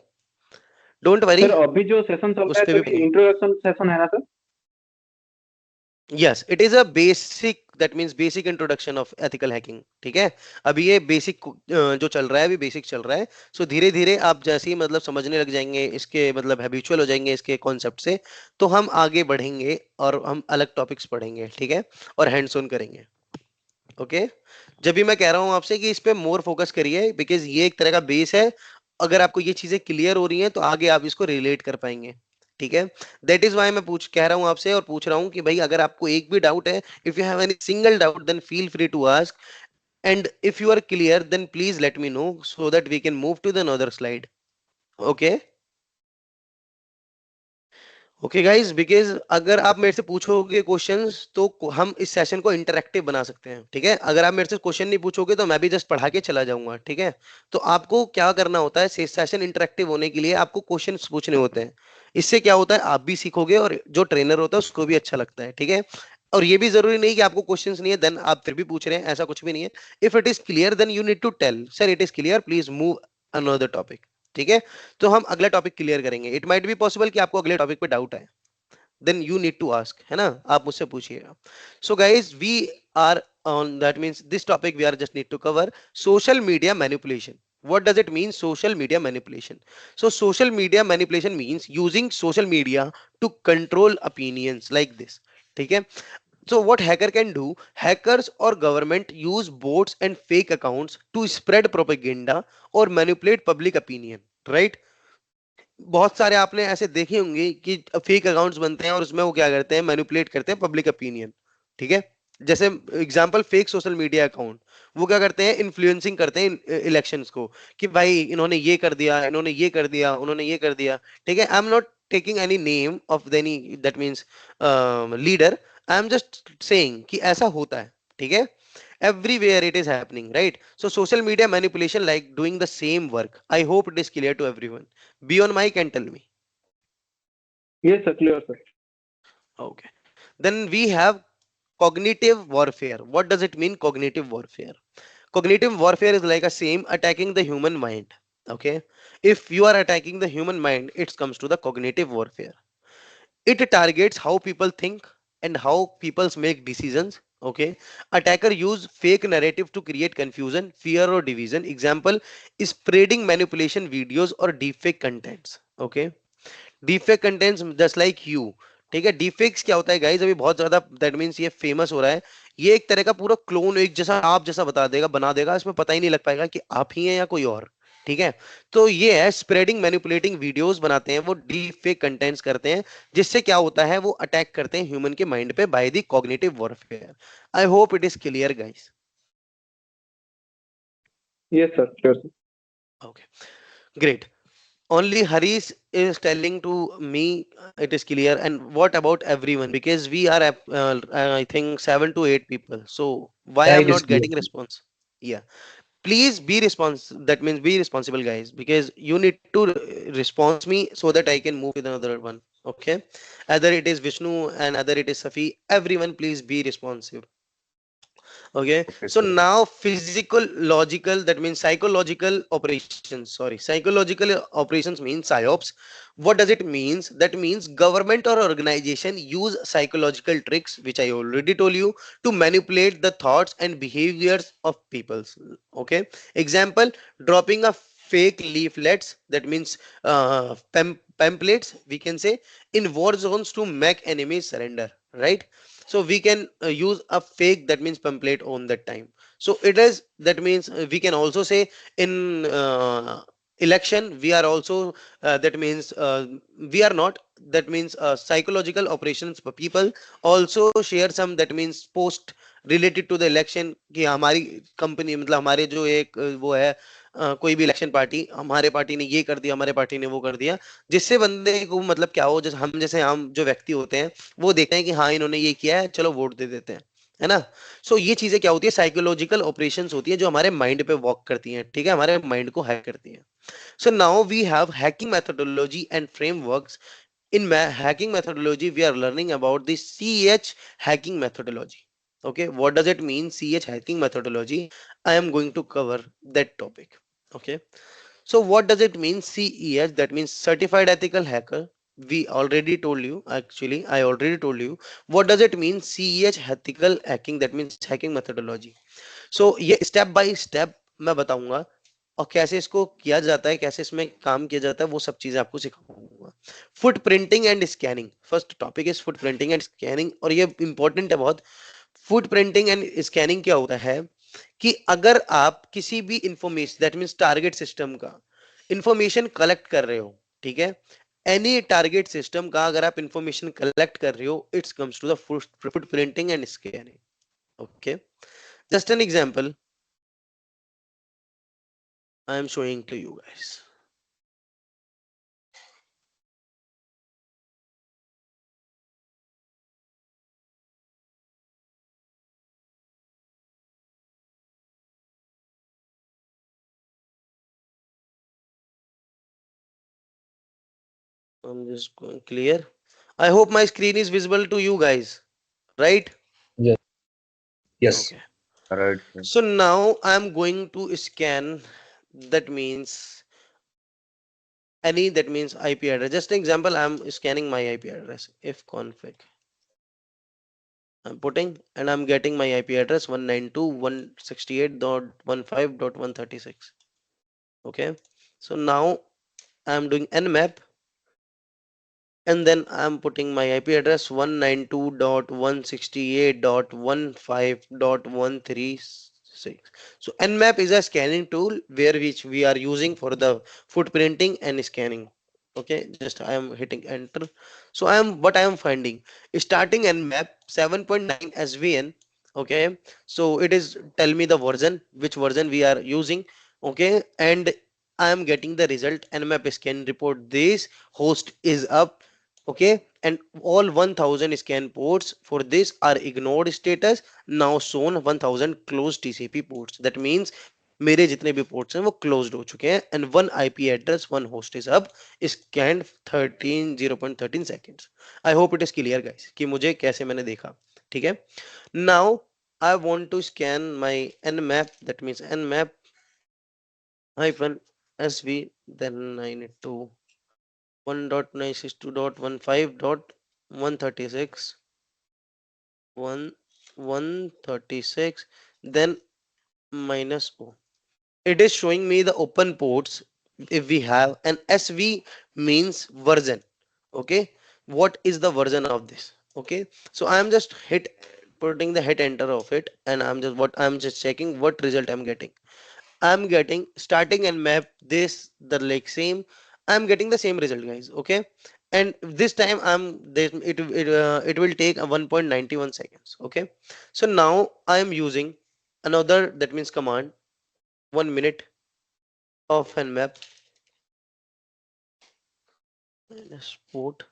डोंट वरी, सर अभी जो सेशन चल रहा उस है पे सर, भी। ये इंट्रोडक्शन सेशन है ना sir? Yes, it is a basic, that means basic introduction of ethical hacking. ठीक है, अभी ये बेसिक जो चल रहा है, अभी बेसिक चल रहा है। सो धीरे धीरे आप जैसे ही मतलब समझने लग जाएंगे, इसके मतलब हैबिचुअल हो जाएंगे इसके कॉन्सेप्ट से, तो हम आगे बढ़ेंगे और हम अलग टॉपिक्स पढ़ेंगे। ठीक है, और हैंड्स ऑन करेंगे। ओके, जब भी मैं कह रहा हूं आपसे कि इस पे मोर फोकस करिए, बिकॉज ये एक तरह का बेस है। अगर आपको ये चीजें क्लियर हो रही हैं तो आगे आप इसको रिलेट कर पाएंगे। ठीक है, दैट इज वाई मैं पूछ कह रहा हूं आपसे और पूछ रहा हूं कि भाई अगर आपको एक भी डाउट है, if you have any single doubt, then feel free to ask, and if you are clear then please let me know so that we can move to the another slide. Okay, okay guys, because अगर आप मेरे से पूछोगे questions तो हम इस session को interactive बना सकते हैं। ठीक है, अगर आप मेरे से क्वेश्चन नहीं पूछोगे तो मैं भी जस्ट पढ़ा के चला जाऊंगा। ठीक है, तो आपको क्या करना होता है, सेशन इंटरेक्टिव होने के लिए आपको क्वेश्चंस पूछने होते हैं। इससे क्या होता है, आप भी सीखोगे और जो ट्रेनर होता है उसको भी अच्छा लगता है। ठीक है, और ये भी जरूरी नहीं कि आपको क्वेश्चंस नहीं है देन आप फिर भी पूछ रहे हैं, ऐसा कुछ भी नहीं है। If it is clear then you need to tell sir it is clear, please move another topic. ठीक है, तो हम अगला टॉपिक क्लियर करेंगे। इट माइट बी पॉसिबल कि आपको अगले टॉपिक पे डाउट है, then you need to ask, है ना, आप मुझसे पूछिएगा। So guys we are on that means this topic we are just need to cover social media manipulation. What does it mean, social media manipulation? So social media manipulation means using social media to control opinions like this। ठीक है, so what hacker can do, hackers or government use bots and fake accounts to spread propaganda or manipulate public opinion, right? बहुत सारे आपने ऐसे देखे होंगे कि fake accounts बनते हैं और उसमें वो क्या करते हैं, मैनिपुलेट करते हैं पब्लिक ओपिनियन। ठीक है, जैसे example fake social media account, वो क्या करते हैं, इन्फ्लुएंसिंग करते हैं इलेक्शंस को, कि भाई इन्होंने ये कर दिया, इन्होंने ये कर दिया, उन्होंने ये कर दिया। ठीक है, I am not taking any name of any that means leader, I am just saying कि ऐसा होता है। ठीक है, everywhere it is happening, right? So social media manipulation like doing the same work. I hope it is clear to everyone. Be on mic and tell me. Yes sir, clear sir. Okay, then we have cognitive warfare. What does it mean, cognitive warfare? Cognitive warfare is like a same attacking the human mind. Okay, if you are attacking the human mind, it comes to the cognitive warfare. It targets how people think and how people make decisions. Okay, attacker use fake narrative to create confusion, fear or division. Example is spreading manipulation videos or deepfake contents. Okay, deepfake contents just like you. ठीक है, deepfakes क्या होता है guys, अभी बहुत ज्यादा that means ये famous हो रहा है। ये एक तरह का पूरा क्लोन, एक जैसा आप जैसा बता देगा, बना देगा, इसमें पता ही नहीं लग पाएगा कि आप ही हैं या कोई और। ठीक है, तो ये है स्प्रेडिंग मैनिपुलेटिंग वीडियोस बनाते हैं, वो डीफेक कंटेंट्स करते हैं, जिससे क्या होता है, वो अटैक करते हैं ह्यूमन के माइंड पे by the cognitive warfare. I hope it is clear guys. Yes sir, clear sir. Okay, great. Only Harish is telling to me it is clear. And what about everyone? Because we are I think 7 to 8 people. So why Yeah, I'm it is not clear. getting response? Yeah, please be that means be responsible guys, because you need to respond me so that I can move with another one. Okay, either it is Vishnu and either it is Safi, everyone please be responsive. Okay, okay so sir. now physical logical, that means psychological operations, sorry, psychological operations means psyops. What does it means? That means government or organization use psychological tricks, which I already told you, to manipulate the thoughts and behaviors of peoples. Okay, example, dropping a fake leaflets, that means pamphlets we can say, in war zones to make enemies surrender, right? So we can use a fake, that means pamphlet on that time. So it is, that means we can also say in election we are also that means we are not, that means psychological operations people also share some, that means post related to the election कि हमारी company मतलब हमारे जो एक वो है कोई भी इलेक्शन पार्टी, हमारे पार्टी ने ये कर दिया, हमारे पार्टी ने वो कर दिया, जिससे बंदे को मतलब क्या हो, जैसे हम जैसे आम जो व्यक्ति होते हैं वो देखते हैं कि हाँ इन्होंने ये किया है, चलो वोट दे देते हैं, है ना। सो ये चीजें क्या होती है, साइकोलॉजिकल ऑपरेशंस होती है जो हमारे माइंड पे वर्क करती हैं, ठीक है, हमारे माइंड को हैक करती हैं। So now we have hacking methodology and frameworks. In hacking methodology we are learning about the CH hacking methodology. Okay, what does it mean, CH hacking methodology? I am going to cover that topic. Okay, so what does it mean, CEH? That means certified ethical hacker. We already told you, actually I already told you what does it mean, CEH ethical hacking, that means hacking methodology. So ये step by step मैं बताऊंगा, और कैसे इसको किया जाता है, कैसे इसमें काम किया जाता है, वो सब चीजें आपको सिखाऊंगा। Foot printing and scanning, first topic is foot printing and scanning, और ये इंपॉर्टेंट है बहुत। फुट प्रिंटिंग एंड स्कैनिंग क्या होता है कि अगर आप किसी भी information, that means target system का इंफॉर्मेशन कलेक्ट कर रहे हो, ठीक है, एनी टारगेट सिस्टम का अगर आप इंफॉर्मेशन कलेक्ट कर रहे हो, it's comes to the footprinting and scanning. Okay, just an example I am showing to you guys. I'm just going clear. I hope my screen is visible to you guys, right? Yes. Yes. Okay. Right, sir. So now I'm going to scan. That means any, that means IP address. Just an example, I'm scanning my IP address. If config, I'm putting and I'm getting my IP address 192.168.15.136. Okay. So now I'm doing nmap, and then I'm putting my IP address 192.168.15.136. So Nmap is a scanning tool where which we are using for the footprinting and scanning. Okay, just I am hitting enter. So I am finding starting Nmap 7.9 SVN. Okay, so it is tell me the version, which version we are using. Okay, and I am getting the result Nmap scan report. This host is up. Okay, and all 1000 scan ports for this are ignored status, now shown 1000 closed TCP ports. That means मेरे जितने भी ports हैं वो closed हो चुके हैं, and one IP address one host is up scanned 0.13 seconds. I hope it is clear guys कि मुझे कैसे मैंने देखा, ठीक है। Now I want to scan my nmap, that means nmap hyphen sv, then I need to 1.962.15.136 136, then minus o. It is showing me the open ports if we have, and sv means version. Okay, what is the version of this? Okay, so I am just putting the hit enter of it, and I'm just checking what result I'm getting. I'm getting starting and map this the like same. I'm getting the same result, guys. Okay, and this time it will take a 1.91 seconds. Okay, so now I am using another, that means command 1 minute of nmap minus port,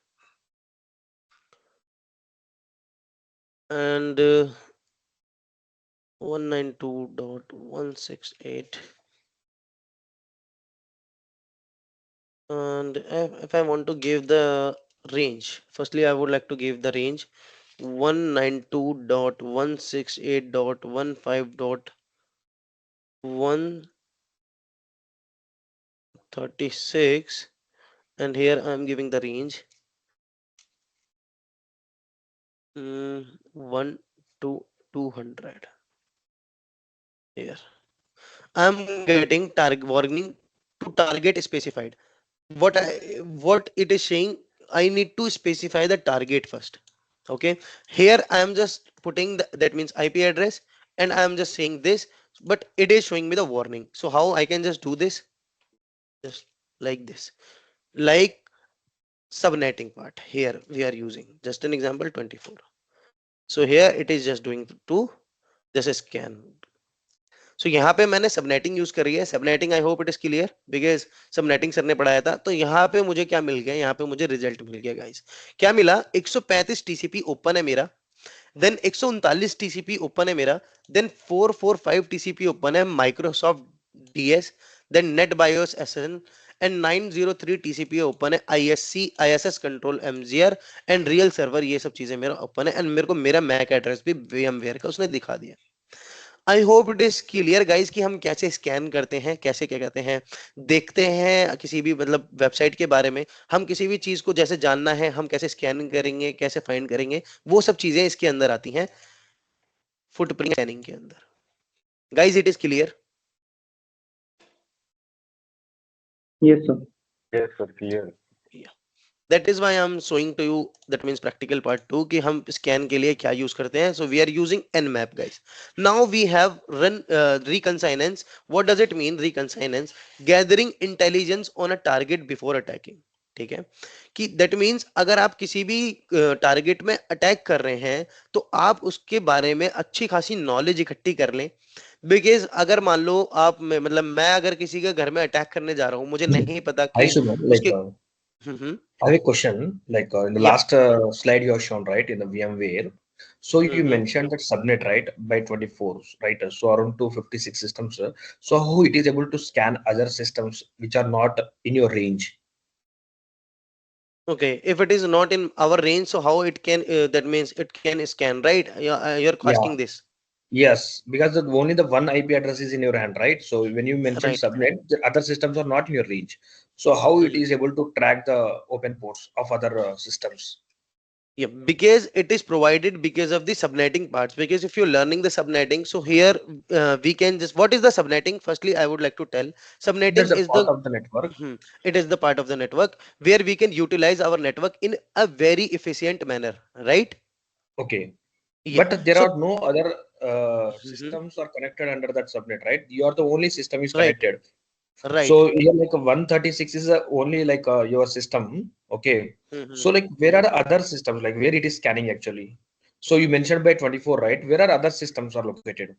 and 192.168. And if I want to give the range, firstly I would like to give the range 192.168.15.136, and here I'm giving the range 1 to 200. Here I'm getting target warning to target specified. What it is saying, I need to specify the target first. Okay, here I am just putting that means IP address, and I am just saying this but it is showing me the warning. So how I can just do this? Just like this, like subnetting part. Here we are using just an example 24. So here it is just doing to just scan. So यहाँ पे मैंने subnetting use करी है. Subnetting I hope it is clear, because subnetting sir ने पढ़ाया था. तो यहाँ पे मुझे क्या मिल गया? यहाँ पे मुझे रिजल्ट मिल गया गाइस. क्या मिला? 135 टीसीपी ओपन है मेरा, देन 139 टीसीपी ओपन है मेरा, देन 445 टीसीपी ओपन है Microsoft DS, then net BIOS SN, and 903 TCP open है ISC ISS control MGR and real server. ये सब चीजें मेरा ओपन है, एंड मेरे को मेरा मैक एड्रेस भी VMware का उसने दिखा दिया. आई hope it is clear guys कि हम कैसे स्कैन करते हैं, कैसे क्या कहते हैं, देखते हैं किसी भी मतलब वेबसाइट के बारे में. हम किसी भी चीज को जैसे जानना है, हम कैसे स्कैन करेंगे, कैसे फाइंड करेंगे, वो सब चीजें इसके अंदर आती हैं फुटप्रिंट स्कैनिंग के अंदर. Guys it is clear? Yes, sir. Yes, sir. Clear. That is why I am showing to you, that means practical part 2, कि हम scan के लिए क्या use करते हैं. So we are using Nmap guys. Now we have run reconnaissance. What does it mean reconnaissance? Gathering intelligence on a target before attacking. ठीक है कि that means अगर आप किसी भी टारगेट में अटैक कर रहे हैं तो आप उसके बारे में अच्छी खासी नॉलेज इकट्ठी कर लें. बिकॉज अगर मान लो आप मतलब मैं अगर किसी के घर में अटैक करने जा रहा हूँ, मुझे नहीं पता Hi, कि Subhan. उसके I have a question. In the या last slide you have shown, right, in the VMware. So you mentioned that subnet, right, by 24, right? So around 256 systems. So how it is able to scan other systems which are not in your range? Okay, if it is not in our range, so how it can, that means it can scan, right? You're Yeah. asking this, Yes, because only the one IP address is in your hand, right? So when you mention right? subnet, the other systems are not in your range. So how it is able to track the open ports of other systems? Yeah, because it is provided because of the subnetting parts. Because if you're learning the subnetting, so here we can just, what is the subnetting? Firstly, I would like to tell, That's subnetting a is part the, of the network. it is the part of the network where we can utilize our network in a very efficient manner, right? Okay. Yeah. But there So, are no other mhm, systems are connected under that subnet, right? You are the only system is right, connected. right. So here like a 136 is only like your system. Okay. Mhm. So like where are the other systems like where it is scanning actually? So you mentioned by 24, right? Where are other systems are located?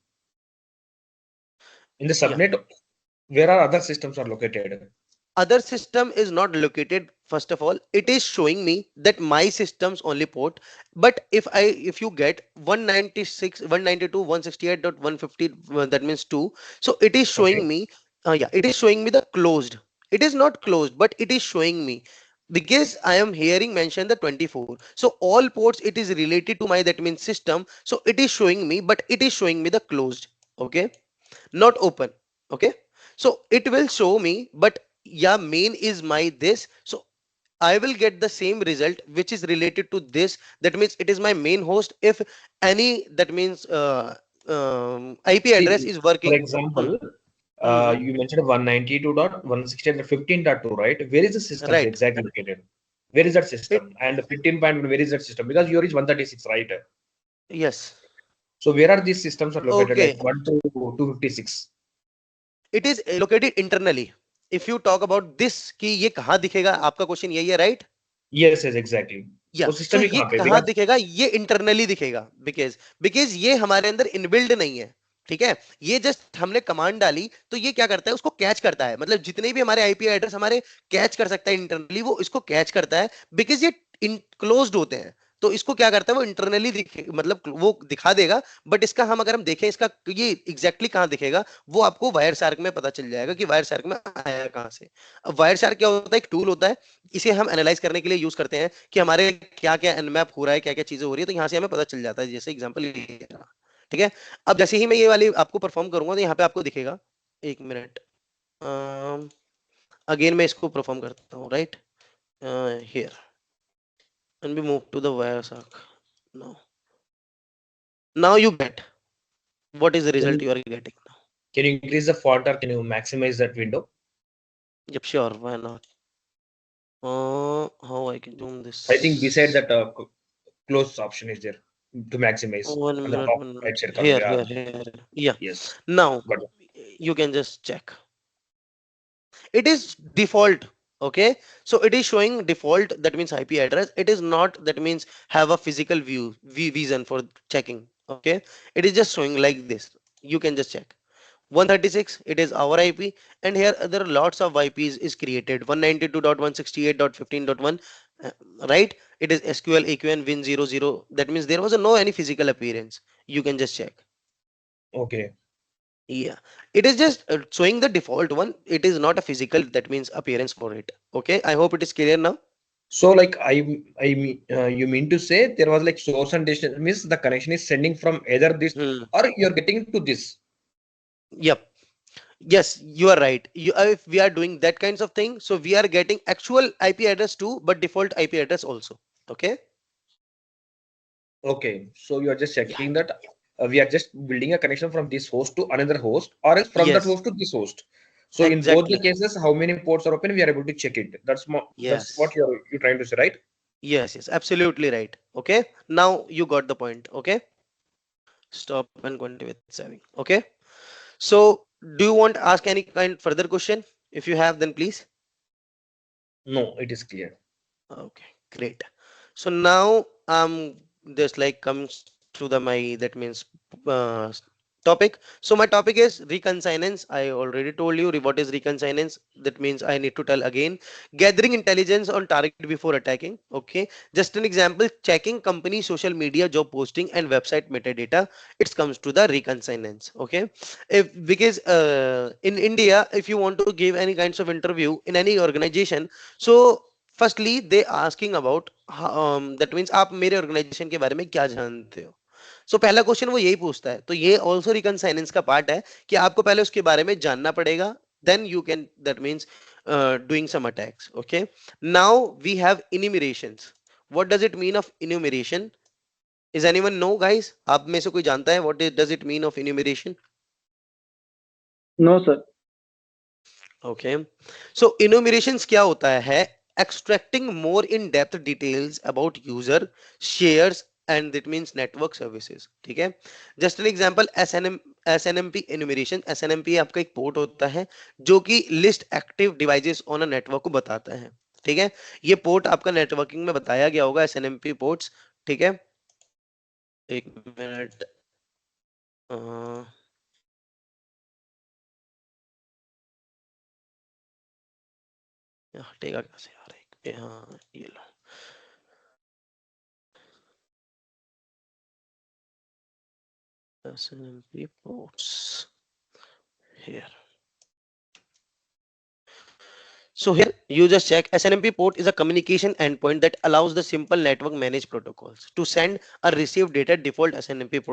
In the Yeah. subnet, where are other systems are located? Other system is not located. First of all, it is showing me that my system's only port. But if you get 196 192 168.150, that means 2. So it is Okay. showing me, yeah, it is showing me the closed. It is not closed, but it is showing me, because I am hearing mention the 24. So all ports it is related to my, that means system. So it is showing me, but it is showing me the closed. Okay, not open. Okay, so it will show me, but yeah, main is my this. So I will get the same result which is related to this. That means it is my main host. If any, that means IP address See, is for working. Hmm, example, hmm, you mentioned 192.168.15.2, right? Where is the systems right. exactly located? Where is that It, system? And 15.1, where is that system? Because yours is 136, right? yes. So where are these systems are located? Like Okay. 1 to 256. It is located internally. If you talk about this कि ये कहाँ दिखेगा, आपका question यही है, right? Yes, yes, exactly. या वो सो system ही ये कहाँ पे? कहाँ Because दिखेगा? ये इंटरनली दिखेगा. बिकॉज ये हमारे अंदर इनबिल्ड नहीं है. ठीक है, ये जस्ट हमने कमांड डाली तो ये क्या करता है, उसको कैच करता है. मतलब जितने भी हमारे आईपी एड्रेस हमारे कैच कर सकता है इंटरनली, वो इसको कैच करता है. बिकॉज ये क्लोज्ड होते हैं, तो इसको क्या करता है, वो इंटरनली मतलब वो दिखा देगा. बट इसका हम अगर हम देखें, इसका ये एग्जैक्टली कहाँ दिखेगा, वो आपको वायर शार्क में पता चल जाएगा कि वायर शार्क में आया कहाँ से. अब वायर शार्क क्या होता है? एक टूल होता है. इसे हम एनालाइज करने के लिए यूज करते हैं कि हमारे क्या क्या एनमैप हो रहा है, क्या क्या चीजें हो रही है. तो यहाँ से हमें पता चल जाता है. जैसे एग्जांपल, ठीक है. अब जैसे ही मैं ये वाली आपको परफॉर्म करूंगा तो यहाँ पे आपको दिखेगा. एक मिनट, अगेन मैं इसको परफॉर्म करता हूँ, right here, and we move to the Wireshark. Now you get what is the can result you, you are getting now. can you increase the font or can you maximize that window? Yep, sure, why not. How I can zoom I think this? beside that close option is there. to maximize One on the minute, top 1 minute. right side corner. Here. Yeah. Yes, Now got it. you can just check. It is default. Okay. So it is showing default. That means IP address. It is not. That means have a physical vision for checking. Okay. It is just showing like this. You can just check. 136, it is our IP, and here there are lots of IPs is created. 192.168.15.1, right? It is SQL AQN Win00. That means there was no any physical appearance. You can just check. Okay. Yeah, it is just showing the default one. It is not a physical, that means appearance for it. Okay, I hope it is clear now. So like you mean to say there was like source and destination means the connection is sending from either this Hmm. or you're getting to this. Yep. Yes, you are right. If we are doing that kinds of thing, so we are getting actual IP address too, but default IP address also. Okay. Okay, so you are just Yeah. checking that we are just building a connection from this host to another host, or else from that Yes. host to this host. So in both the Exactly. cases, how many ports are open, we are able to check it. That's what Yes. you're trying to say, right? Yes. Absolutely right. Okay. Now you got the point. Okay. Stop and continue with saving. Okay. So do you want to ask any kind further question? If you have, then please. No, it is clear. Okay. Great. So now just like comes to the my that means uh, topic. So my topic is reconnaissance. I already told you what is reconnaissance. That means I need to tell again. Gathering intelligence on target before attacking. Okay. Just an example, checking company social media job posting and website metadata. It comes to the reconnaissance. Okay. If because in India, if you want to give any kinds of interview in any organization, so firstly they asking about that means आप मेरे organisation के बारे में क्या जानते हो. सो पहला question वो यही पूछता है. तो ये ऑल्सो रिकनसाइनेंस का पार्ट है कि आपको पहले उसके बारे में जानना पड़ेगा. Then you can that means doing some attacks. Okay. Now we have enumerations. What does it mean of enumeration? Is anyone know guys? आप में से कोई जानता है what does it mean of enumeration? No sir. Okay. So enumerations क्या होता है? Extracting more in-depth details about user, shares, and that means network services. ठीक है. Just an example, SNMP enumeration. SNMP आपका एक पोर्ट होता है जो कि list active devices on a network को बताता है. ठीक है. ये पोर्ट आपका नेटवर्किंग में बताया गया होगा, SNMP पोर्ट्स. ठीक है. एक मिनट. हटेगा कैसे यार? हाँ, ये लो. SNMP ports here. So here you just check. SNMP port is a communication endpoint that allows the simple network manage protocols to send or receive data. Default SNMP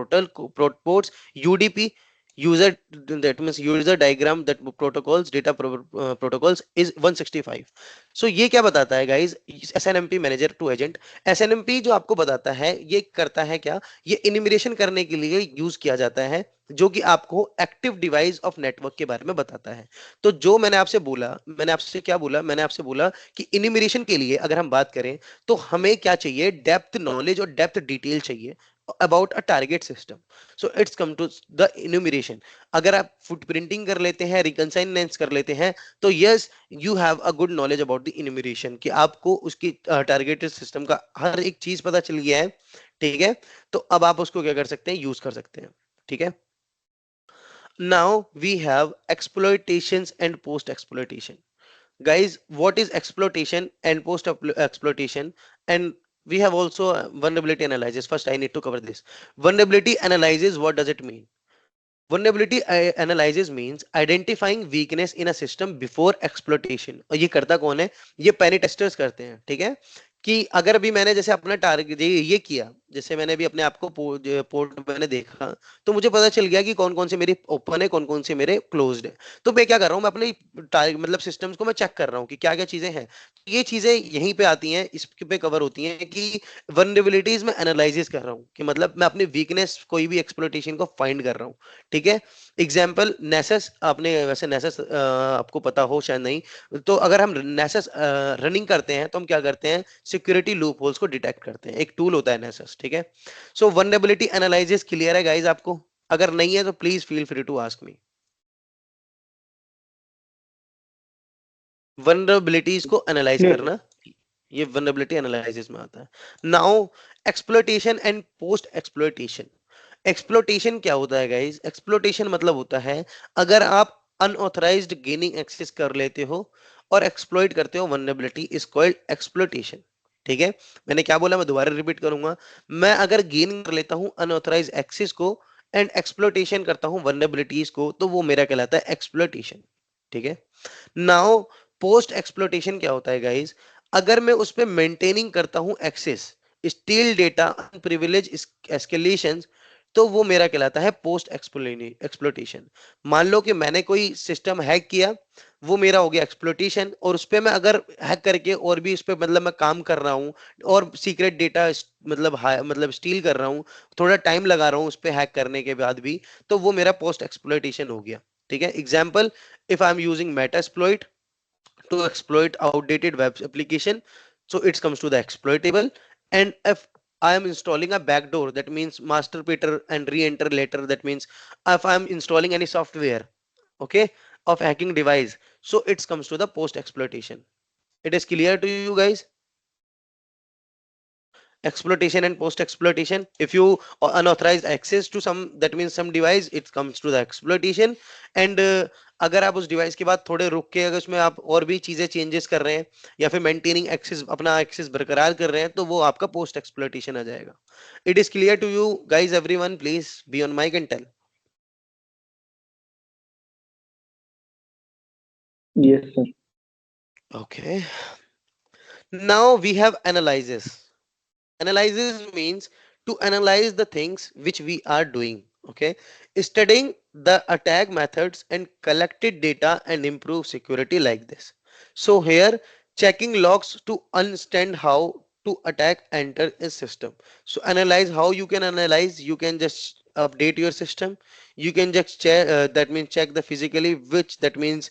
ports UDP, user, that means user diagram, that protocols data protocols is 165. So ये क्या बताता है guys? SNMP manager to agent. SNMP जो आपको बताता है ये करता है क्या? ये इन्यूमरेशन करने के लिए यूज किया जाता है, जो कि आपको एक्टिव डिवाइस ऑफ नेटवर्क के बारे में बताता है. तो जो मैंने आपसे बोला, मैंने आपसे क्या बोला? मैंने आपसे बोला कि इन्यूमरेशन के लिए अगर हम बात करें तो हमें क्या चाहिए? डेप्थ नॉलेज और डेप्थ डिटेल चाहिए about a target system. So it's come to the enumeration. अगर आप फुटप्रिंटिंग कर लेते हैं, रिकंसाइनेंस कर लेते हैं, तो yes you have a good knowledge about the enumeration, कि आपको उसकी टारगेटेड सिस्टम का हर एक चीज पता चल गया है. ठीक है. तो अब आप उसको क्या कर सकते हैं? यूज कर सकते हैं. ठीक है. Now we have exploitations and post exploitation. Guys, what is exploitation and post exploitation? And we have also vulnerability analysis. First I need to cover this. Vulnerability analysis, what does it mean? Vulnerability analysis means identifying weakness in a system before exploitation. और ये करता कौन है? ये पेनी testers करते हैं. ठीक है. कि अगर अभी मैंने जैसे अपना टारगेट ये किया, जैसे मैंने भी अपने आप को पोर्ट मैंने देखा, तो मुझे पता चल गया कि कौन कौन से मेरे ओपन है, कौन कौन से मेरे क्लोज्ड है. तो मैं क्या कर रहा हूँ? मैं अपने मतलब सिस्टम्स को मैं चेक कर रहा हूँ कि क्या क्या चीजें हैं. ये चीजें यहीं पे आती हैं, इस पे कवर होती हैं कि वल्नरेबिलिटीज में एनालिसिस कर रहा हूँ, कि मतलब मैं अपनी वीकनेस कोई भी एक्सप्लॉइटेशन को फाइंड कर रहा हूँ. ठीक है. एग्जाम्पल नेसेस. आपने वैसे नेसेस आपको पता हो शायद नहीं. तो अगर हम नेसेस रनिंग करते हैं तो हम क्या करते हैं? सिक्योरिटी लूप होल्स को डिटेक्ट करते हैं. एक टूल होता है नेसेस. ठीक है। सो वल्नरेबिलिटी एनालिसिस क्लियर है गाइज आपको? अगर नहीं है तो please feel free to ask me. Vulnerabilities को एनालाइज Clear. करना, ये वल्नरेबिलिटी एनालिसिस में आता है। Now exploitation and post exploitation. Exploitation क्या होता है गाइज? एक्सप्लॉइटेशन मतलब होता है अगर आप अनऑथराइज्ड गेनिंग एक्सेस कर लेते हो और एक्सप्लॉइट करते हो वल्नरेबिलिटी इज कॉल्ड एक्सप्लॉइटेशन। ठीक है, मैंने क्या बोला, मैं दोबारा रिपीट करूंगा। मैं अगर गेन कर लेता हूं अनऑथराइज्ड एक्सेस को एंड एक्सप्लॉइटेशन करता हूं वल्नरेबिलिटीज को, तो वो मेरा कहलाता है एक्सप्लॉइटेशन। ठीक है। नाउ पोस्ट एक्सप्लॉइटेशन क्या होता है गाइज? अगर मैं उस पर मेंटेनिंग करता हूं access, steal data, privilege escalation, तो वो मेरा कहलाता है पोस्ट एक्सप्लॉइटेशन। मान लो कि मैंने कोई सिस्टम हैक किया, वो मेरा हो गया एक्सप्लॉइटेशन, और उस पे मैं अगर हैक करके और भी उस पे मतलब मैं काम कर रहा हूँ और सीक्रेट डेटा मतलब स्टील कर रहा हूँ, थोड़ा टाइम लगा रहा हूँ उस पे हैक करने के बाद भी, तो वो मेरा पोस्ट एक्सप्लॉइटेशन हो गया। ठीक है। Example, if I'm using Metasploit to exploit outdated web application, so it comes to the exploitable. And if I am installing a backdoor, that means master peter and re-enter later, that means if I'm installing any software, okay, of hacking device, so it comes to the post exploitation. It is clear to you guys? Exploitation and post exploitation, if you unauthorized access to some, that means some device, it comes to the exploitation. And अगर आप उस device के बाद थोड़े रुक के अगर उसमें आप और भी चीजें चेंजेस कर रहे हैं या फिर मेंटेनिंग एक्सेस, अपना एक्सेस बरकरार कर रहे हैं, तो वो आपका पोस्ट एक्सप्लॉइटेशन आ जाएगा। It is clear to you guys? Everyone please be on mic and tell. Yes, sir. Okay, now we have analysis. Analysis means to analyze the things which we are doing. Okay, studying the attack methods and collected data and improve security like this. So here, checking logs to understand how to attack enter a system. So analyze, how you can analyze? You can just update your system. You can just check, that means check the physically which, that means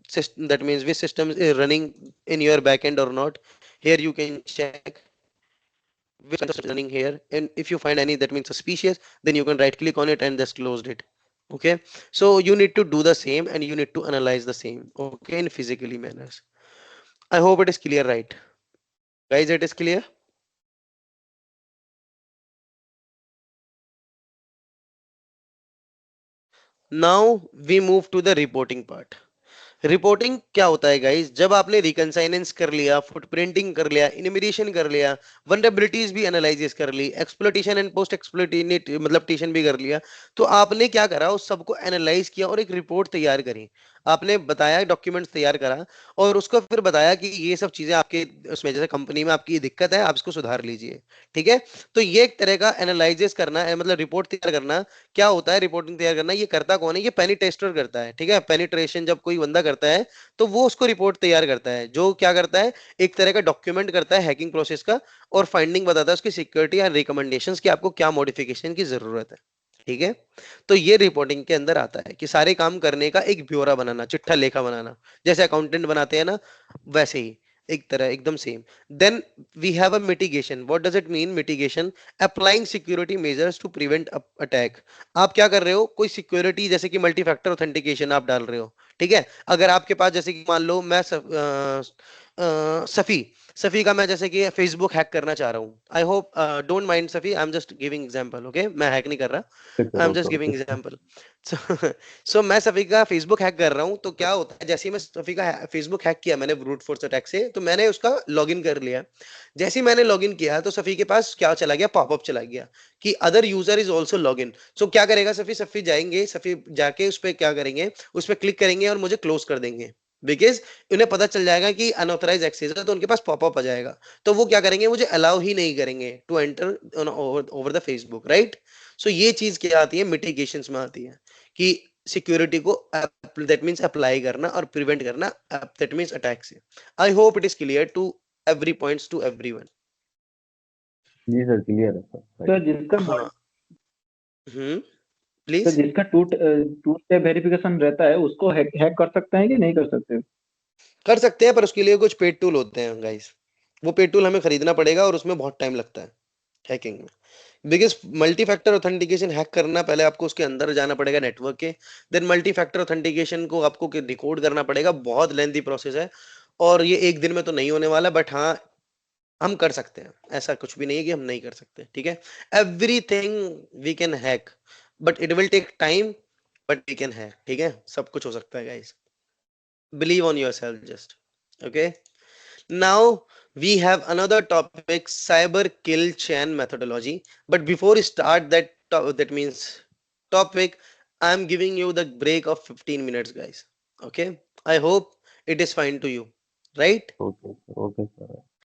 system, that means which system is running in your backend or not. Here you can check which is running here, and if you find any that means suspicious, then you can right click on it and just close it. Okay, so you need to do the same and you need to analyze the same, okay, in physically manners. I hope it is clear, right guys? It is clear. Now we move to the reporting part. Reporting क्या होता है guys? जब आपने रिकंसाइनेंस कर लिया, footprinting कर लिया, इनमिरेशन कर लिया, वल्नरेबिलिटीज भी एनालाइसिस कर ली, एक्सप्लॉइटेशन एंड पोस्ट एक्सप्लॉइटेट मतलब टेशन भी कर लिया, तो आपने क्या करा? उस सबको एनालाइज किया और एक रिपोर्ट तैयार करी। आपने बताया, डॉक्यूमेंट तैयार करा और उसको फिर बताया कि ये सब चीजें आपके उसमें, जैसे कंपनी में आपकी दिक्कत है, आप इसको सुधार लीजिए। ठीक है, तो ये एक तरह का एनालाइसिस करना है, मतलब रिपोर्ट तैयार करना। क्या होता है रिपोर्टिंग तैयार करना? ये करता कौन है? ये पेनी टेस्टर करता है। ठीक है, पेनिट्रेशन जब कोई बंदा करता है तो वो उसको रिपोर्ट तैयार करता है, जो क्या करता है, एक तरह का डॉक्यूमेंट करता है हैकिंग प्रोसेस का, और फाइंडिंग बताता है उसकी सिक्योरिटी या रिकमेंडेशंस की, आपको क्या मॉडिफिकेशन की जरूरत है। ठीक है, तो ये रिपोर्टिंग के अंदर आता है कि सारे काम करने का एक ब्यौरा बनाना, चिट्ठा लेखा बनाना, जैसे अकाउंटेंट बनाते हैं ना, वैसे ही एक तरह एकदम same. Then we have a mitigation. What does it mean mitigation? Applying security measures to prevent attack. आप क्या कर रहे हो? कोई सिक्योरिटी, जैसे कि मल्टी फैक्टर ऑथेंटिकेशन आप डाल रहे हो। ठीक है, अगर आपके पास जैसे कि मान लो मैं सफी सफी का मैं जैसे कि फेसबुक हैक करना चाह रहा हूँ। I hope don't mind Safi, I am just giving example. Okay, मैं हैक नहीं कर रहा, ठीक है, I am okay just giving okay. Example. So मैं सफी का फेसबुक हैक कर रहा हूँ, तो क्या होता है, जैसे ही मैं सफी का फेसबुक हैक किया मैंने ब्रूट फोर्स अटैक से, तो मैंने उसका लॉगिन कर लिया। जैसे ही मैंने लॉगिन किया तो सफी के पास क्या चला गया? पॉपअप चला गया कि other user is also login. So क्या करेगा सफी? सफी जाएंगे, सफी जाके उस पर क्या करेंगे, उस पर क्लिक करेंगे और मुझे क्लोज कर देंगे, बिकॉज उन्हें पता चल जाएगा कि अनऑथराइज एक्सेस है, तो उनके पास पॉपअप आ जाएगा। तो वो क्या करेंगे? मुझे अलाउ ही नहीं करेंगे to enter over the Facebook, right? So ये चीज क्या आती है? मिटिगेशन में आती है कि सिक्योरिटी को दैट मींस अप्लाई करना और प्रिवेंट करना, दैट मींस अटैक से। I hope it is clear to every points to everyone. जी सर, क्लियर है सर। सर जिसका हाँ, सर प्लीज। जिसका टू स्टेप वेरिफिकेशन रहता है उसको हैक कर सकते हैं कि नहीं कर सकते? कर सकते हैं, पर उसके लिए कुछ पेड टूल होते हैं गाइस, वो पेड टूल हमें खरीदना पड़ेगा और उसमें बहुत टाइम लगता है। हैकिंग में biggest multi factor authentication hack करना, पहले आपको उसके अंदर जाना पड़ेगा नेटवर्क के, देन मल्टी फैक्टर ऑथेंटिकेशन को आपको डिकोड करना पड़ेगा, बहुत लेंथी प्रोसेस है और ये एक दिन में तो नहीं होने वाला, बट हाँ हम कर सकते हैं, ऐसा कुछ भी नहीं है कि हम नहीं कर सकते, ठीक है। Everything we can hack, but it will take time, but we can hack, ठीक है, सब कुछ हो सकता है guys, believe on yourself just, okay. Now we have another topic, cyber kill chain methodology. But before we start that means topic, I'm giving you the break of 15 minutes, guys. Okay. I hope it is fine to you, right? Okay, sir. Okay, sir.